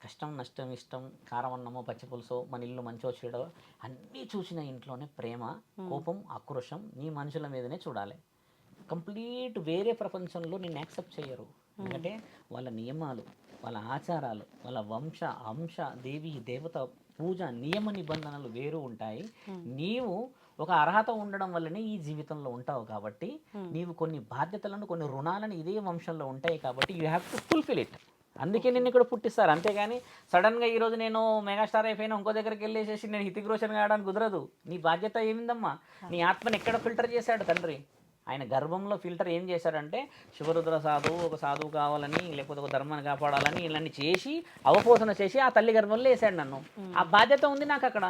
కష్టం నష్టం ఇష్టం, కారం అన్నమో పచ్చి పులుసో, మన ఇల్లు మంచో చెడో అన్నీ చూసిన ఇంట్లోనే ప్రేమ, కోపం, ఆక్రోషం నీ మనుషుల మీదనే చూడాలి. కంప్లీట్ వేరే ప్రపంచంలో నిన్ను యాక్సెప్ట్ చేయరు. ఎందుకంటే వాళ్ళ నియమాలు, వాళ్ళ ఆచారాలు, వాళ్ళ వంశ అంశ దేవి దేవత పూజ నియమ నిబంధనలు వేరు ఉంటాయి. నీవు ఒక అర్హత ఉండడం వల్లనే ఈ జీవితంలో ఉంటావు. కాబట్టి నీవు కొన్ని బాధ్యతలను, కొన్ని రుణాలను ఇదే వంశంలో ఉంటాయి. కాబట్టి you have to fulfil it. అందుకే నిన్ను ఇక్కడ పుట్టిస్తారు. అంతేగాని సడన్గా ఈరోజు నేను మెగాస్టార్ అయిపోయినా ఇంకో దగ్గరికి వెళ్ళేసేసి నేను హితిక్ రోషన్ కావడానికి కుదరదు. నీ బాధ్యత ఏమిందమ్మా? నీ ఆత్మని ఎక్కడ ఫిల్టర్ చేశాడు తండ్రి? ఆయన గర్భంలో ఫిల్టర్ ఏం చేశాడంటే, శివరుద్ర సాధువు ఒక సాధువు కావాలని, లేకపోతే ఒక ధర్మాన్ని కాపాడాలని ఇలాంటి చేసి అవపోసన చేసి ఆ తల్లి గర్భంలో వేసాడు నన్ను. ఆ బాధ్యత ఉంది నాకు అక్కడ.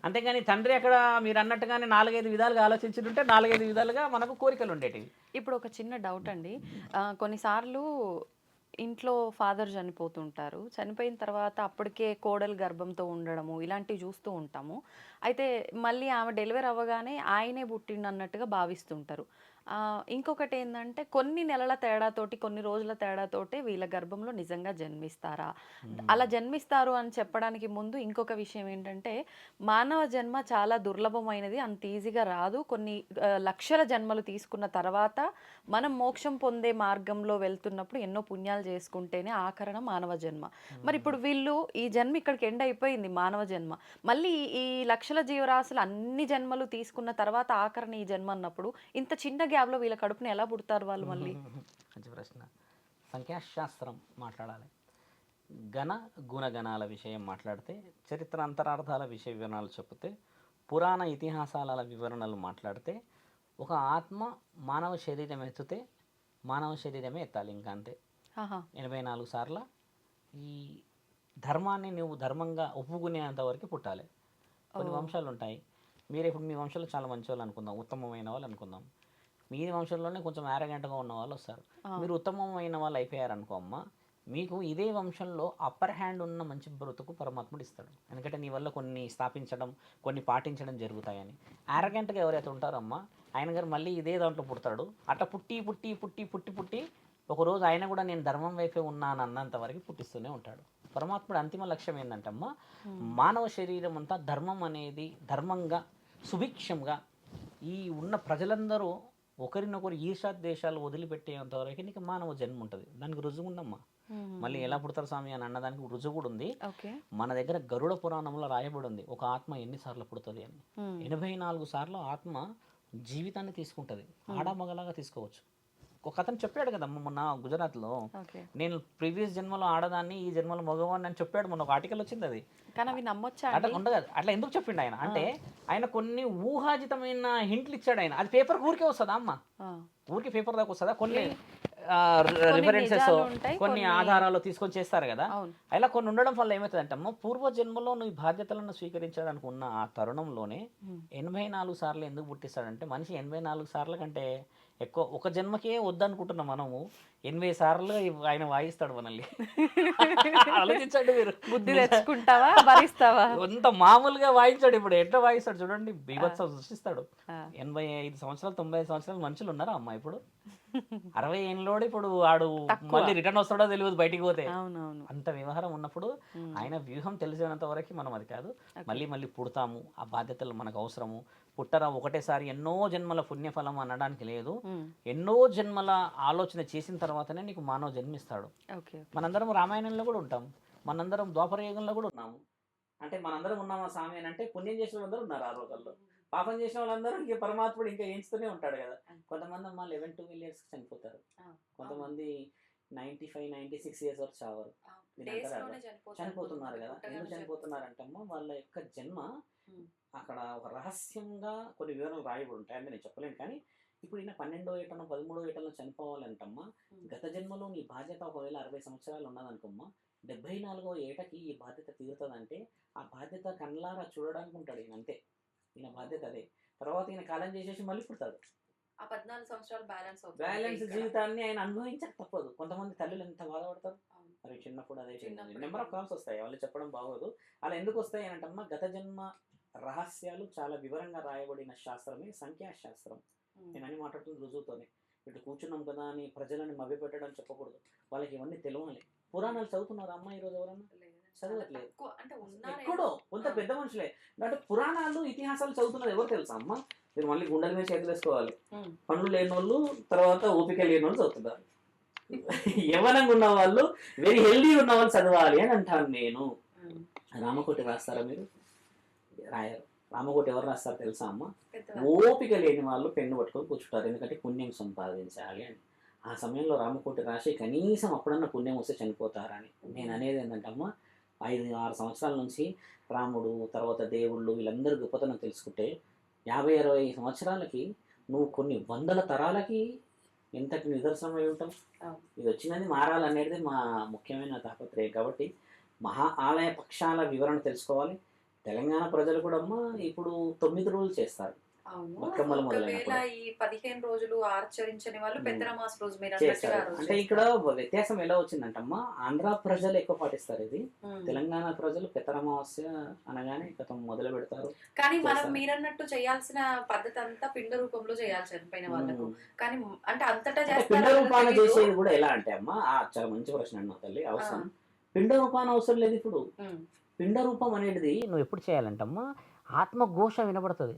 అంతేగాని తండ్రి అక్కడ మీరు అన్నట్టుగానే 4-5 విధాలుగా ఆలోచించుంటే 4-5 విధాలుగా మనకు కోరికలు ఉండేటివి. ఇప్పుడు ఒక చిన్న డౌట్ అండి, కొన్నిసార్లు ఇంట్లో ఫాదర్ చనిపోతుంటారు, చనిపోయిన తర్వాత అప్పటికే కోడలు గర్భంతో ఉండడము ఇలాంటివి చూస్తూ ఉంటాము. అయితే మళ్ళీ ఆమె డెలివరీ అవ్వగానే ఆయనే పుట్టిండన్నట్టుగా భావిస్తుంటారు. ఇంకొకటి ఏంటంటే కొన్ని నెలల తేడాతోటి, కొన్ని రోజుల తేడాతోటి వీళ్ళ గర్భంలో నిజంగా జన్మిస్తారా? అలా జన్మిస్తారు అని చెప్పడానికి ముందు ఇంకొక విషయం ఏంటంటే, మానవ జన్మ చాలా దుర్లభమైనది, అంత ఈజీగా రాదు. కొన్ని లక్షల జన్మలు తీసుకున్న తర్వాత మనం మోక్షం పొందే మార్గంలో వెళ్తున్నప్పుడు ఎన్నో పుణ్యాలు చేసుకుంటేనే ఆఖరణ మానవ జన్మ. మరి ఇప్పుడు వీళ్ళు ఈ జన్మ ఇక్కడికి ఎండ్ అయిపోయింది, మానవ జన్మ. మళ్ళీ ఈ లక్షల జీవరాశులు అన్ని జన్మలు తీసుకున్న తర్వాత ఆఖరణ ఈ జన్మ అన్నప్పుడు ఇంత చిన్న గ్యాప్లో వీళ్ళ కడుపుని ఎలా పుడతారు వాళ్ళు మళ్ళీ? మంచి ప్రశ్న. సంఖ్యాశాస్త్రం మాట్లాడాలి, గణ గుణగణాల విషయం మాట్లాడితే, చరిత్ర అంతరార్థాల విషయ వివరణలు చెప్తే, పురాణ ఇతిహాసాల వివరణలు మాట్లాడితే, ఒక ఆత్మ మానవ శరీరం ఎత్తితే మానవ శరీరమే ఎత్తాలి, ఇంకా అంతే. 84 సార్లు ఈ ధర్మాన్ని నువ్వు ధర్మంగా ఒప్పుకునేంత వరకు పుట్టాలి. కొన్ని వంశాలు ఉంటాయి. మీరు ఇప్పుడు మీ వంశంలో చాలా మంచి వాళ్ళు అనుకుందాం, ఉత్తమమైన వాళ్ళు అనుకుందాం. మీ వంశంలోనే కొంచెం యారగెంట్గా ఉన్న వాళ్ళు వస్తారు. మీరు ఉత్తమమైన వాళ్ళు అయిపోయారనుకో అమ్మ, మీకు ఇదే వంశంలో అప్పర్ హ్యాండ్ ఉన్న మంచి బ్రతుకు పరమాత్ముడు ఇస్తాడు. ఎందుకంటే నీ వల్ల కొన్ని స్థాపించడం, కొన్ని పాటించడం జరుగుతాయని. యారగెంట్గా ఎవరైతే ఉంటారో అమ్మ, ఆయన గారు మళ్ళీ ఇదే దాంట్లో పుడతాడు. అట్లా పుట్టి పుట్టి పుట్టి పుట్టి పుట్టి ఒకరోజు ఆయన కూడా నేను ధర్మం వైపే ఉన్నాను అన్నంత వరకు పుట్టిస్తూనే ఉంటాడు. పరమాత్ముడు అంతిమ లక్ష్యం ఏంటంటమ్మా, మానవ శరీరం అంతా ధర్మం అనేది ధర్మంగా సుభిక్షంగా ఈ ఉన్న ప్రజలందరూ ఒకరినొకరు ఈర్ష్యాద్వేషాలు వదిలిపెట్టేంత వరకు నీకు మానవ జన్మ ఉంటుంది. దానికి రుజువు ఉందమ్మా. మళ్ళీ ఎలా పుడతారు స్వామి అని అన్నదానికి రుజువు కూడా ఉంది. మన దగ్గర గరుడ పురాణంలో రాయబడి ఉంది, ఒక ఆత్మ ఎన్నిసార్లు పుడుతుంది అని. 84 సార్లు ఆత్మ జీవితాన్ని తీసుకుంటుంది. ఆడమగలాగా తీసుకోవచ్చు. ఒక అతను చెప్పాడు కదమ్మ మొన్న గుజరాత్లో, నేను ప్రీవియస్ జన్మలో ఆడదాన్ని, ఈ జన్మలో మగవాడిని అని చెప్పాడు. మొన్న ఒక ఆర్టికల్ వచ్చింది. అది కానీ అవి నమ్మొచ్చా? అట్లా ఉండదు. అట్లా ఎందుకు చెప్పిండు ఆయన అంటే, ఆయన కొన్ని ఊహాజితమైన హింట్లు ఇచ్చాడు ఆయన. అది పేపర్ ఊరికే వస్తుందా అమ్మ? ఊరికి పేపర్ దాకా వస్తుందా? కొన్ని రిఫరెన్సెస్, కొన్ని ఆధారాలు తీసుకొని చేస్తారు కదా. అలా కొన్ని ఉండడం వల్ల ఏమవుతుందంటే అమ్మ, పూర్వజన్మలో నువ్వు బాధ్యతలను స్వీకరించడానికి ఉన్న ఆ తరుణంలోనే 84 సార్లు ఎందుకు పుట్టిస్తాడంటే, మనిషి 84 సార్ల కంటే ఎక్కువ ఒక జన్మకే వద్దనుకుంటున్నాం మనము. 80 సార్లు ఆయన వాయిస్తాడు మనల్ని. ఆలోచించండి మీరు. బుద్ధి తెచ్చుకుంటావా, భరిస్తావా? అంత మామూలుగా వాయించాడు. ఇప్పుడు ఎట్లా వాయిస్తాడు చూడండి, బీభత్సం సృష్టిస్తాడు. 85 సంవత్సరాలు 95 సంవత్సరాలు మనుషులు ఉన్నారా అమ్మ ఇప్పుడు? 60 ఏళ్ళోడు ఇప్పుడు వాడు తక్కువ. మళ్ళీ రిటర్న్ వస్తాడో తెలియదు బయటికి పోతే. అవునవును. అంత వ్యవహారం ఉన్నప్పుడు ఆయన వ్యూహం తెలిసినంత వరకు మనం అది కాదు. మళ్ళీ మళ్ళీ పుడతాము, ఆ బాధ్యతలు మనకు అవసరము. పుట్టరా ఒకటేసారి ఎన్నో జన్మల పుణ్యఫలం అనడానికి లేదు. ఎన్నో జన్మల ఆలోచన చేసిన తర్వాతనే నీకు మానవ జన్మిస్తాడు. ఓకే. మనందరం రామాయణంలో కూడా ఉంటాం, మనందరం ద్వాపర యుగంలో కూడా ఉన్నాము. అంటే మనందరం ఉన్నామా స్వామి అని అంటే పుణ్యం చేసిన వాళ్ళందరూ ఉన్నారు ఆ రోజుల్లో. పాపం చేసిన వాళ్ళందరూ ఇంక పరమాత్ముడు ఇంకా ఎంచుతూనే ఉంటాడు కదా. కొంతమంది అమ్మ 11-12 years చనిపోతారు, కొంతమంది 95-96 years వరకు చావరు. చనిపోతున్నారు కదా. ఎందుకు చనిపోతున్నారు అంటమ్మా వాళ్ళ యొక్క జన్మ అక్కడ ఒక రహస్యంగా కొన్ని వివరాలు రాయబడి ఉంటాయి. అంటే నేను చెప్పలేను, కానీ ఇప్పుడు ఈయన 12వ ఏటనో 13వ ఏటనో చనిపోవాలంటమ్మా గత జన్మలో నీ బాధ్యత ఒకవేళ 60 సంవత్సరాలు ఉన్నదనుకోమ్మా 74వ ఏటకి ఈ బాధ్యత తీరుతుందంటే ఆ బాధ్యత కళ్ళారా చూడడానికి ఉంటాడు ఈయన, అంతే. ఈయన బాధ్యత అదే. తర్వాత ఈయన కాలం చేసేసి మళ్ళీ పుడతాడు. ఆ 14 సంవత్సరాలు బ్యాలెన్స్ జీవితాన్ని ఆయన అనుభవించక తప్పదు. కొంతమంది తల్లులు ఎంత బాధపడతారు. మరి చిన్నప్పుడు అదే నెంబర్ ఆఫ్ కాల్స్ వస్తాయి, వాళ్ళు చెప్పడం బాగోదు. అలా ఎందుకు వస్తాయి అనంటమ్మా గత జన్మ రహస్యాలు చాలా వివరంగా రాయబడిన శాస్త్రమే సంఖ్యాశాస్త్రం. నేను అని మాట్లాడుతుంది రుజువుతోనే. ఇటు కూర్చున్నాం కదా అని ప్రజలను మభ్యపెట్టడం చెప్పకూడదు, వాళ్ళకి ఇవన్నీ తెలియాలి. పురాణాలు చదువుతున్నారా అమ్మ ఈరోజు ఎవరన్నా? చదవట్లేదు. ఎక్కడో కొంత పెద్ద మనుషులే. అంటే పురాణాలు ఇతిహాసాలు చదువుతున్నది ఎవరు తెలుసా అమ్మ? మీరు మళ్ళీ గుండెల మీద చేతులు వేసుకోవాలి. పనులు లేని వాళ్ళు, తర్వాత ఓపిక లేని వాళ్ళు చదువుతున్నారు. యవ్వనంగా ఉన్న వాళ్ళు, వెరీ హెల్దీ ఉన్న వాళ్ళు చదవాలి అని అంటాను నేను. రామకోటి రాస్తారా మీరు? రాయరు. రామకోటి ఎవరు రాస్తారు తెలుసా అమ్మ? ఓపిక లేని వాళ్ళు పెన్ను పట్టుకొని కూర్చుంటారు, ఎందుకంటే పుణ్యం సంపాదించాలి అని. ఆ సమయంలో రామకోటి రాసి కనీసం అప్పుడన్నా పుణ్యం వస్తే చనిపోతారని. నేను అనేది ఏంటంటే అమ్మ 5-6 సంవత్సరాల నుంచి రాముడు, తర్వాత దేవుళ్ళు వీళ్ళందరూ గొప్పతనం తెలుసుకుంటే 50-60 సంవత్సరాలకి నువ్వు కొన్ని వందల తరాలకి ఎంతటి నిదర్శనం అయి ఉంటాం. ఇది వచ్చినది మారాలనేది మా ముఖ్యమైన తాపత్రయం. కాబట్టి మహా ఆలయ పక్షాల వివరణ తెలుసుకోవాలి. తెలంగాణ ప్రజలు కూడా అమ్మ ఇప్పుడు 9 రోజులు చేస్తారు. ఒకవేళ ఈ 15 రోజులు ఆచరించని వాళ్ళు పెద్దరమాస రోజు మీరు చేస్తారు. అంటే ఇక్కడ వ్యత్యాసం ఎలా వచ్చిందంటమ్మా, ఆంధ్ర ప్రజలు ఎక్కువ పాటిస్తారు ఇది, తెలంగాణ ప్రజలు పెద్దరమావాస్య అనగానే మొదలు పెడతారు. కానీ మనం మీరన్నట్టు చేయాల్సిన పద్ధతి అంతా పిండ రూపంలో చేయాలి చనిపోయిన వాళ్ళకు. కానీ అంటే అంతటా పిండ రూపాన చేసేది కూడా ఎలా అంటే అమ్మా, చాలా మంచి ప్రశ్న అన్నా తల్లి. అవసరం పిండ రూపాన అవసరం లేదు. ఇప్పుడు పిండ రూపం అనేది నువ్వు ఎప్పుడు చేయాలంటమ్మా, ఆత్మఘోష వినబడుతుంది.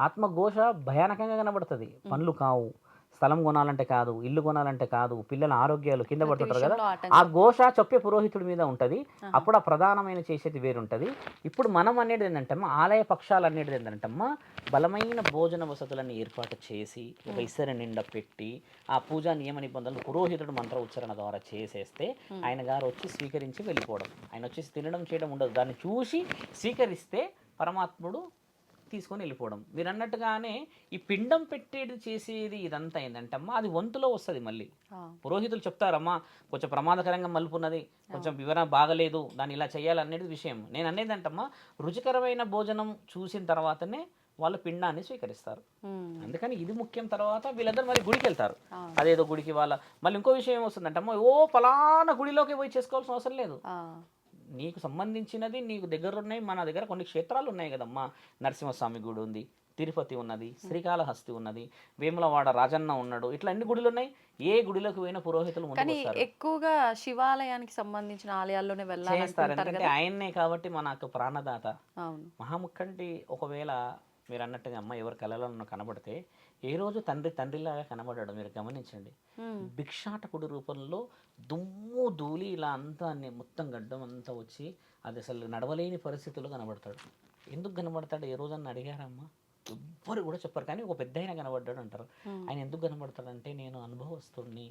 ఆత్మఘోష భయానకంగా కనబడుతుంది. పనులు కావు, స్థలం కొనాలంటే కాదు, ఇల్లు కొనాలంటే కాదు, పిల్లల ఆరోగ్యాలు కింద పడుతుంటారు కదా, ఆ ఘోష చెప్పే పురోహితుడి మీద ఉంటుంది. అప్పుడు ఆ ప్రధానమైన చేసేది వేరుంటుంది. ఇప్పుడు మనం అనేది ఏంటంటమ్మా, ఆలయ పక్షాలు అనేది ఏంటంటమ్మా, బలమైన భోజన వసతులను ఏర్పాటు చేసి ఒక ఇసరి నిండా పెట్టి ఆ పూజా నియమ నిబంధనలు పురోహితుడు మంత్ర ఉచ్చారణ ద్వారా చేసేస్తే ఆయన గారు వచ్చి స్వీకరించి వెళ్ళిపోవడం. ఆయన వచ్చేసి తినడం చేయడం ఉండదు, దాన్ని చూసి స్వీకరిస్తే పరమాత్ముడు తీసుకొని వెళ్ళిపోవడం. మీరు అన్నట్టుగానే ఈ పిండం పెట్టేది చేసేది ఇదంతా ఏంటంటమ్మా, అది వంతులో వస్తుంది. మళ్ళీ పురోహితులు చెప్తారమ్మా కొంచెం ప్రమాదకరంగా మలుపున్నది, కొంచెం వివరణ బాగలేదు, దాన్ని ఇలా చేయాలనేది విషయం. నేను అనేది అంటమ్మా, రుచికరమైన భోజనం చూసిన తర్వాతనే వాళ్ళు పిండాన్ని స్వీకరిస్తారు. అందుకని ఇది ముఖ్యం. తర్వాత వీళ్ళందరూ మరి గుడికి వెళ్తారు, అదేదో గుడికి వాళ్ళ మళ్ళీ ఇంకో విషయం ఏమొస్తుందంటమ్మా, ఓ ఫలానా గుడిలోకి పోయి చేసుకోవాల్సిన అవసరం లేదు. నీకు సంబంధించినది నీకు దగ్గర ఉన్నాయి. మన దగ్గర కొన్ని క్షేత్రాలు ఉన్నాయి కదమ్మా, నరసింహస్వామి గుడి ఉంది, తిరుపతి ఉన్నది, శ్రీకాళహస్తి ఉన్నది, వేములవాడ రాజన్న ఉన్నాడు, ఇట్లా అన్ని గుడులు ఉన్నాయి. ఏ గుడిలోకి పోయిన పురోహితులు ఎక్కువగా శివాలయానికి సంబంధించిన ఆలయాల్లోనే వెళ్ళారు, ఎందుకంటే ఆయన్నే కాబట్టి మనకు ప్రాణదాత. మహాముఖంటి ఒకవేళ మీరు అన్నట్టుగా అమ్మ ఎవరి కళలను కనబడితే ఏ రోజు తండ్రిలాగా కనబడ్డాడు మీరు గమనించండి. భిక్షాటకుడి రూపంలో దుమ్ము ధూళి ఇలా అంతా మొత్తం గడ్డం అంతా వచ్చి అది అసలు నడవలేని పరిస్థితుల్లో కనబడతాడు. ఎందుకు కనబడతాడు ఏ రోజన్నా అడిగారమ్మా? ఎవ్వరు కూడా చెప్పారు, కానీ ఒక పెద్ద ఆయన కనబడ్డాడు అంటారు. ఆయన ఎందుకు కనబడతాడంటే, నేను అనుభవస్తుడిని,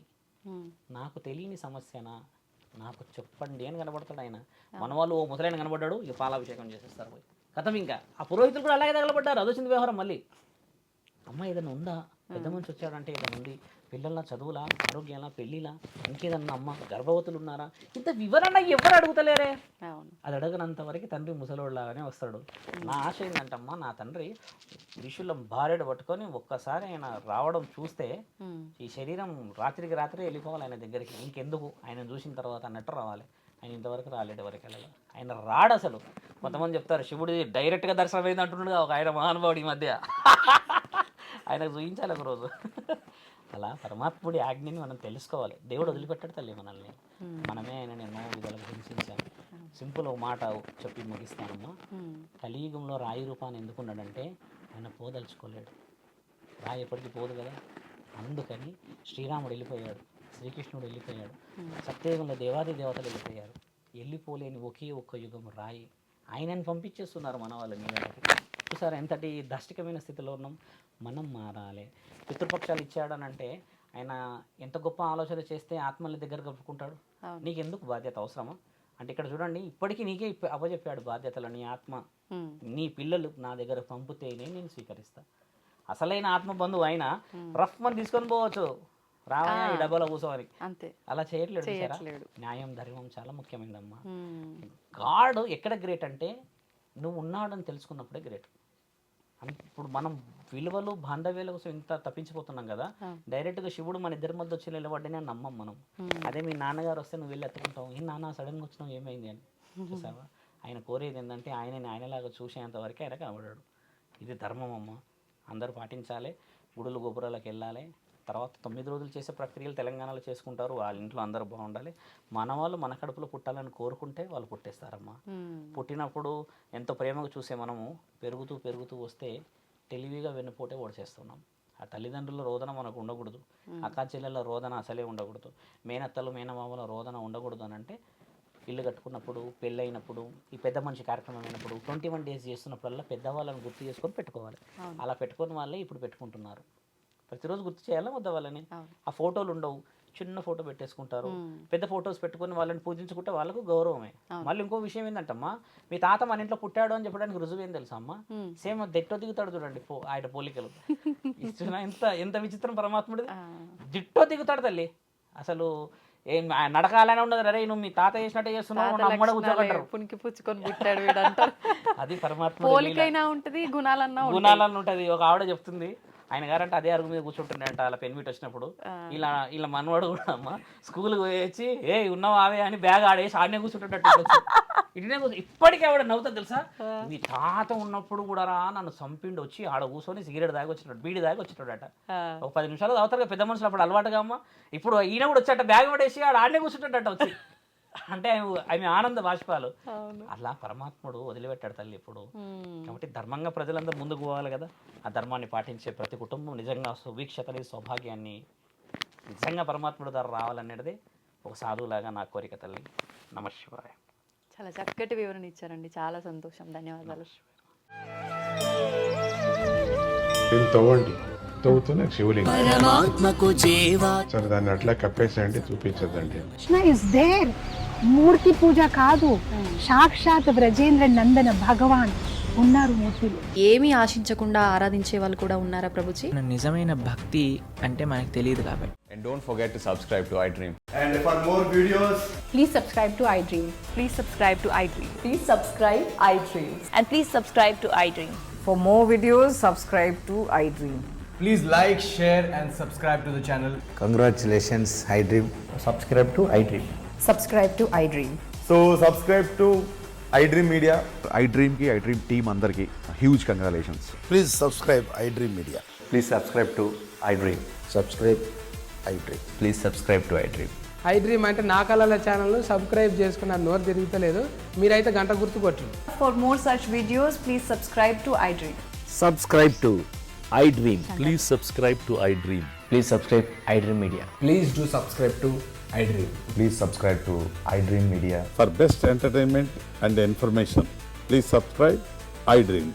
నాకు తెలియని సమస్యనా, నాకు చెప్పండి అని కనబడతాడు ఆయన. మన వాళ్ళు ఓ ముసలైన కనబడ్డాడు, ఇక పాలాభిషేకం చేసేస్తారు పోయి కథం. ఇంకా ఆ పురోహితులు కూడా అలాగే తగలబడ్డారు. అది వచ్చింది వ్యవహారం. మళ్ళీ అమ్మ ఏదైనా ఉందా, పెద్ద మనిషి వచ్చాడంటే ఏదైనా ఉంది, పిల్లల చదువులా, ఆరోగ్యాలా, పెళ్ళిలా, ఇంకేదన్నా అమ్మ గర్భవతులు ఉన్నారా, ఇంత వివరణ ఎవరు అడుగుతలేరే. అది అడగనంత వరకు తండ్రి ముసలోళ్ళలాగానే వస్తాడు. నా ఆశ ఏంటంటమ్మా, నా తండ్రి ఋషుల భార్యడు పట్టుకొని ఒక్కసారి ఆయన రావడం చూస్తే ఈ శరీరం రాత్రికి రాత్రి వెళ్ళిపోవాలి ఆయన దగ్గరికి. ఇంకెందుకు ఆయన చూసిన తర్వాత అన్నట్టు రావాలి. ఆయన ఇంతవరకు రాలేడు, వరకు వెళ్ళాలి. ఆయన రాడు అసలు. కొంతమంది చెప్తారు శివుడి డైరెక్ట్గా దర్శనం అయింది అంటున్నాడు ఒక ఆయన మహానుభావుడు ఈ మధ్య. ఆయనకు చూపించాలి ఒకరోజు. అలా పరమాత్ముడి ఆజ్ఞని మనం తెలుసుకోవాలి. దేవుడు వదిలిపెట్టాడు తల్లి మనల్ని, మనమే ఆయన ఎన్నో విధాలుగా హింసించాము. సింపుల్ ఒక మాట చెప్పి ముగిస్తానమ్మా. కలియుగంలో రాయి రూపాన్ని ఎందుకున్నాడంటే ఆయన పోదలుచుకోలేడు. రాయి ఎప్పటికీ పోదు కదా, అందుకని శ్రీరాముడు వెళ్ళిపోయాడు, శ్రీకృష్ణుడు వెళ్ళిపోయాడు, సత్యయుగంలో దేవాది దేవతలు వెళ్ళిపోయారు. వెళ్ళిపోలేని ఒకే ఒక్క యుగం రాయి. ఆయనని పంపించేస్తున్నారు మన వాళ్ళని. చూసారా ఎంతటి దాష్టికమైన స్థితిలో ఉన్నాం. మనం మారాలి. పితృపక్షాలు ఇచ్చాడనంటే ఆయన ఎంత గొప్ప ఆలోచన చేస్తే ఆత్మల్ని దగ్గర కలుపుకుంటాడు. నీకెందుకు బాధ్యత అవసరమా అంటే ఇక్కడ చూడండి, ఇప్పటికీ నీకే అప్పచెప్పాడు బాధ్యతలు. నీ ఆత్మ, నీ పిల్లలు నా దగ్గర పంపితేనే నేను స్వీకరిస్తా. అసలైన ఆత్మ బంధువు ఆయన రఫ్ మనం తీసుకొని పోవచ్చు, రావయ్యా ఈ డబ్బాలో కూర్చోవాలి, అంతే. అలా చేయట్లేదు. న్యాయం ధర్మం చాలా ముఖ్యమైనదమ్మా. గాడ్ ఎక్కడ గ్రేట్ అంటే నువ్వు ఉన్నాడని తెలుసుకున్నప్పుడే గ్రేట్. ఇప్పుడు మనం విలువలు బాంధవ్యాల కోసం ఇంత తప్పించిపోతున్నాం కదా, డైరెక్ట్గా శివుడు మన ఇద్దరి మధ్య వచ్చి నిలబడ్డనే నమ్మం మనం. అదే మీ నాన్నగారు వస్తే నువ్వు వెళ్ళి ఎత్తుకుంటావు, ఈ నాన్న సడన్గా వచ్చినావు ఏమైంది అని. చూసావా, ఆయన కోరేది ఏంటంటే ఆయనలాగా చూసేంత వరకే ఆయన కనబడాడు. ఇది ధర్మం అమ్మ, అందరూ పాటించాలి. గుడులు గోపురాలకు వెళ్ళాలి. తర్వాత 9 రోజులు చేసే ప్రక్రియలు తెలంగాణలో చేసుకుంటారు. వాళ్ళ ఇంట్లో అందరూ బాగుండాలి. మన వాళ్ళు మన కడుపులో పుట్టాలని కోరుకుంటే వాళ్ళు పుట్టేస్తారమ్మా. పుట్టినప్పుడు ఎంతో ప్రేమగా చూసే మనము పెరుగుతూ పెరుగుతూ వస్తే తెలివిగా వెన్నుపోటే ఓడిచేస్తున్నాం. ఆ తల్లిదండ్రుల రోదన మనకు ఉండకూడదు, అక్కా చెల్లెళ్ళ రోదన అసలే ఉండకూడదు, మేనత్తలు మేనమామల రోదన ఉండకూడదు. అని అంటే ఇల్లు కట్టుకున్నప్పుడు, పెళ్ళైనప్పుడు, ఈ పెద్ద మనిషి కార్యక్రమం అయినప్పుడు 21 days చేస్తున్నప్పుడల్లా పెద్దవాళ్ళని గుర్తు చేసుకొని పెట్టుకోవాలి. అలా పెట్టుకుని వాళ్ళే ఇప్పుడు పెట్టుకుంటున్నారు. ప్రతిరోజు గుర్తు చేయాలా వద్ద వాళ్ళని. ఆ ఫోటోలు ఉండవు, చిన్న ఫోటో పెట్టేసుకుంటారు. పెద్ద ఫోటోస్ పెట్టుకుని వాళ్ళని పూజించుకుంటే వాళ్ళకు గౌరవమే. మళ్ళీ ఇంకో విషయం ఏంటంటమ్మా, మీ తాత మన ఇంట్లో పుట్టాడు అని చెప్పడానికి రుజువు ఏం తెలుసా అమ్మా? సేమ్ దిట్టో దిగుతాడు చూడండి ఆయన పోలికలు. ఎంత విచిత్రం పరమాత్ముడు, దిట్టో దిగుతాడు తల్లి. అసలు ఏం నడకాలనే ఉండదు. అరే నువ్వు మీ తాత చేసినట్టే చేస్తున్నావు, కూర్చోగలరు, పుచ్చుకొని పుట్టాడు వీడంటారు. అది పరమాత్మ పోలికైనా ఉంటది, గుణాలన్నా ఉంటది. ఒక ఆవిడ చెప్తుంది, ఆయన గారంటే అదే అరుగు మీద కూర్చుంటుండే అలా పెన్ మీట్ వచ్చినప్పుడు. ఇలా మనవాడు కూడా అమ్మ స్కూల్కి పోయేసి ఏ ఉన్నావు ఆవే అని బ్యాగ్ ఆడేసి ఆడనే కూర్చుంటుంటట్టు ఇటునే ఇప్పటికీ ఆవిడ నవ్వుతుంది తెలుసా. మీ తాత ఉన్నప్పుడు కూడా రా నన్ను చంపిండి వచ్చి ఆడ కూర్చొని సిగరెట్ దాగి వచ్చినాడు, బీడి దాగి వచ్చినాడట. ఒక 10 నిమిషాలు అవుతారు పెద్ద మనుషులు అప్పుడు అలవాటుగా అమ్మ. ఇప్పుడు ఈయన కూడా వచ్చాట బ్యాగ్ పడేసి ఆడ ఆడనే కూర్చుంటాడట వచ్చి. అంటే ఆమె ఆనంద బాష్పాలు. అలా పరమాత్ముడు వదిలిపెట్టాడు తల్లి ఇప్పుడు. కాబట్టి ధర్మంగా ప్రజలందరూ ముందుకు పోవాలి కదా. ఆ ధర్మాన్ని పాటించే ప్రతి కుటుంబం నిజంగా సుభిక్షతని, సౌభాగ్యాన్ని నిజంగా పరమాత్ముడు ద్వారా రావాలనేది ఒక సాధువులాగా నా కోరిక తల్లి. నమశివాయ. చాలా చక్కటి వివరణ ఇచ్చారండి, చాలా సంతోషం, ధన్యవాదాలు. తవ్వండి, తవ్వుతూనే శివలింగం సరే దాన్ని అట్లా కప్పేసేయండి, చూపించదండి. Krishna is there. మూర్తి పూజ కాదు, సాక్షాత్ బ్రజేంద్ర నందన భగవాన్ ఉన్నారు మూర్తిలో. ఏమీ ఆశించకుండా ఆరాధించే వాళ్ళు కూడా ఉన్నారా ప్రభుజీ? నిజమైన భక్తి అంటే మనకు తెలియదు కాబట్టి. And don't forget to subscribe to iDream. And for more videos, please subscribe to iDream. Please subscribe to iDream. Please subscribe iDream. And please subscribe to iDream. For more videos, subscribe to iDream. please like, share and subscribe to the channel. Congratulations, iDream. Subscribe to iDream. Subscribe to iDream. So subscribe to iDream Media. iDream ki iDream team andarki huge congratulations. Please subscribe iDream Media. Please subscribe to iDream. Subscribe iDream. Please subscribe to iDream. iDream అంటే నా కళల channel subscribe చేసుకున్న నోరు తిరుగుతలేదు, మీరైతే గంట గుర్తు కొట్టండి. For more such videos, please subscribe to iDream. Subscribe to iDream. Please subscribe to iDream. Please subscribe iDream Media. Please do subscribe to iDream. Please subscribe to iDream Media. For best entertainment and information, please subscribe iDream.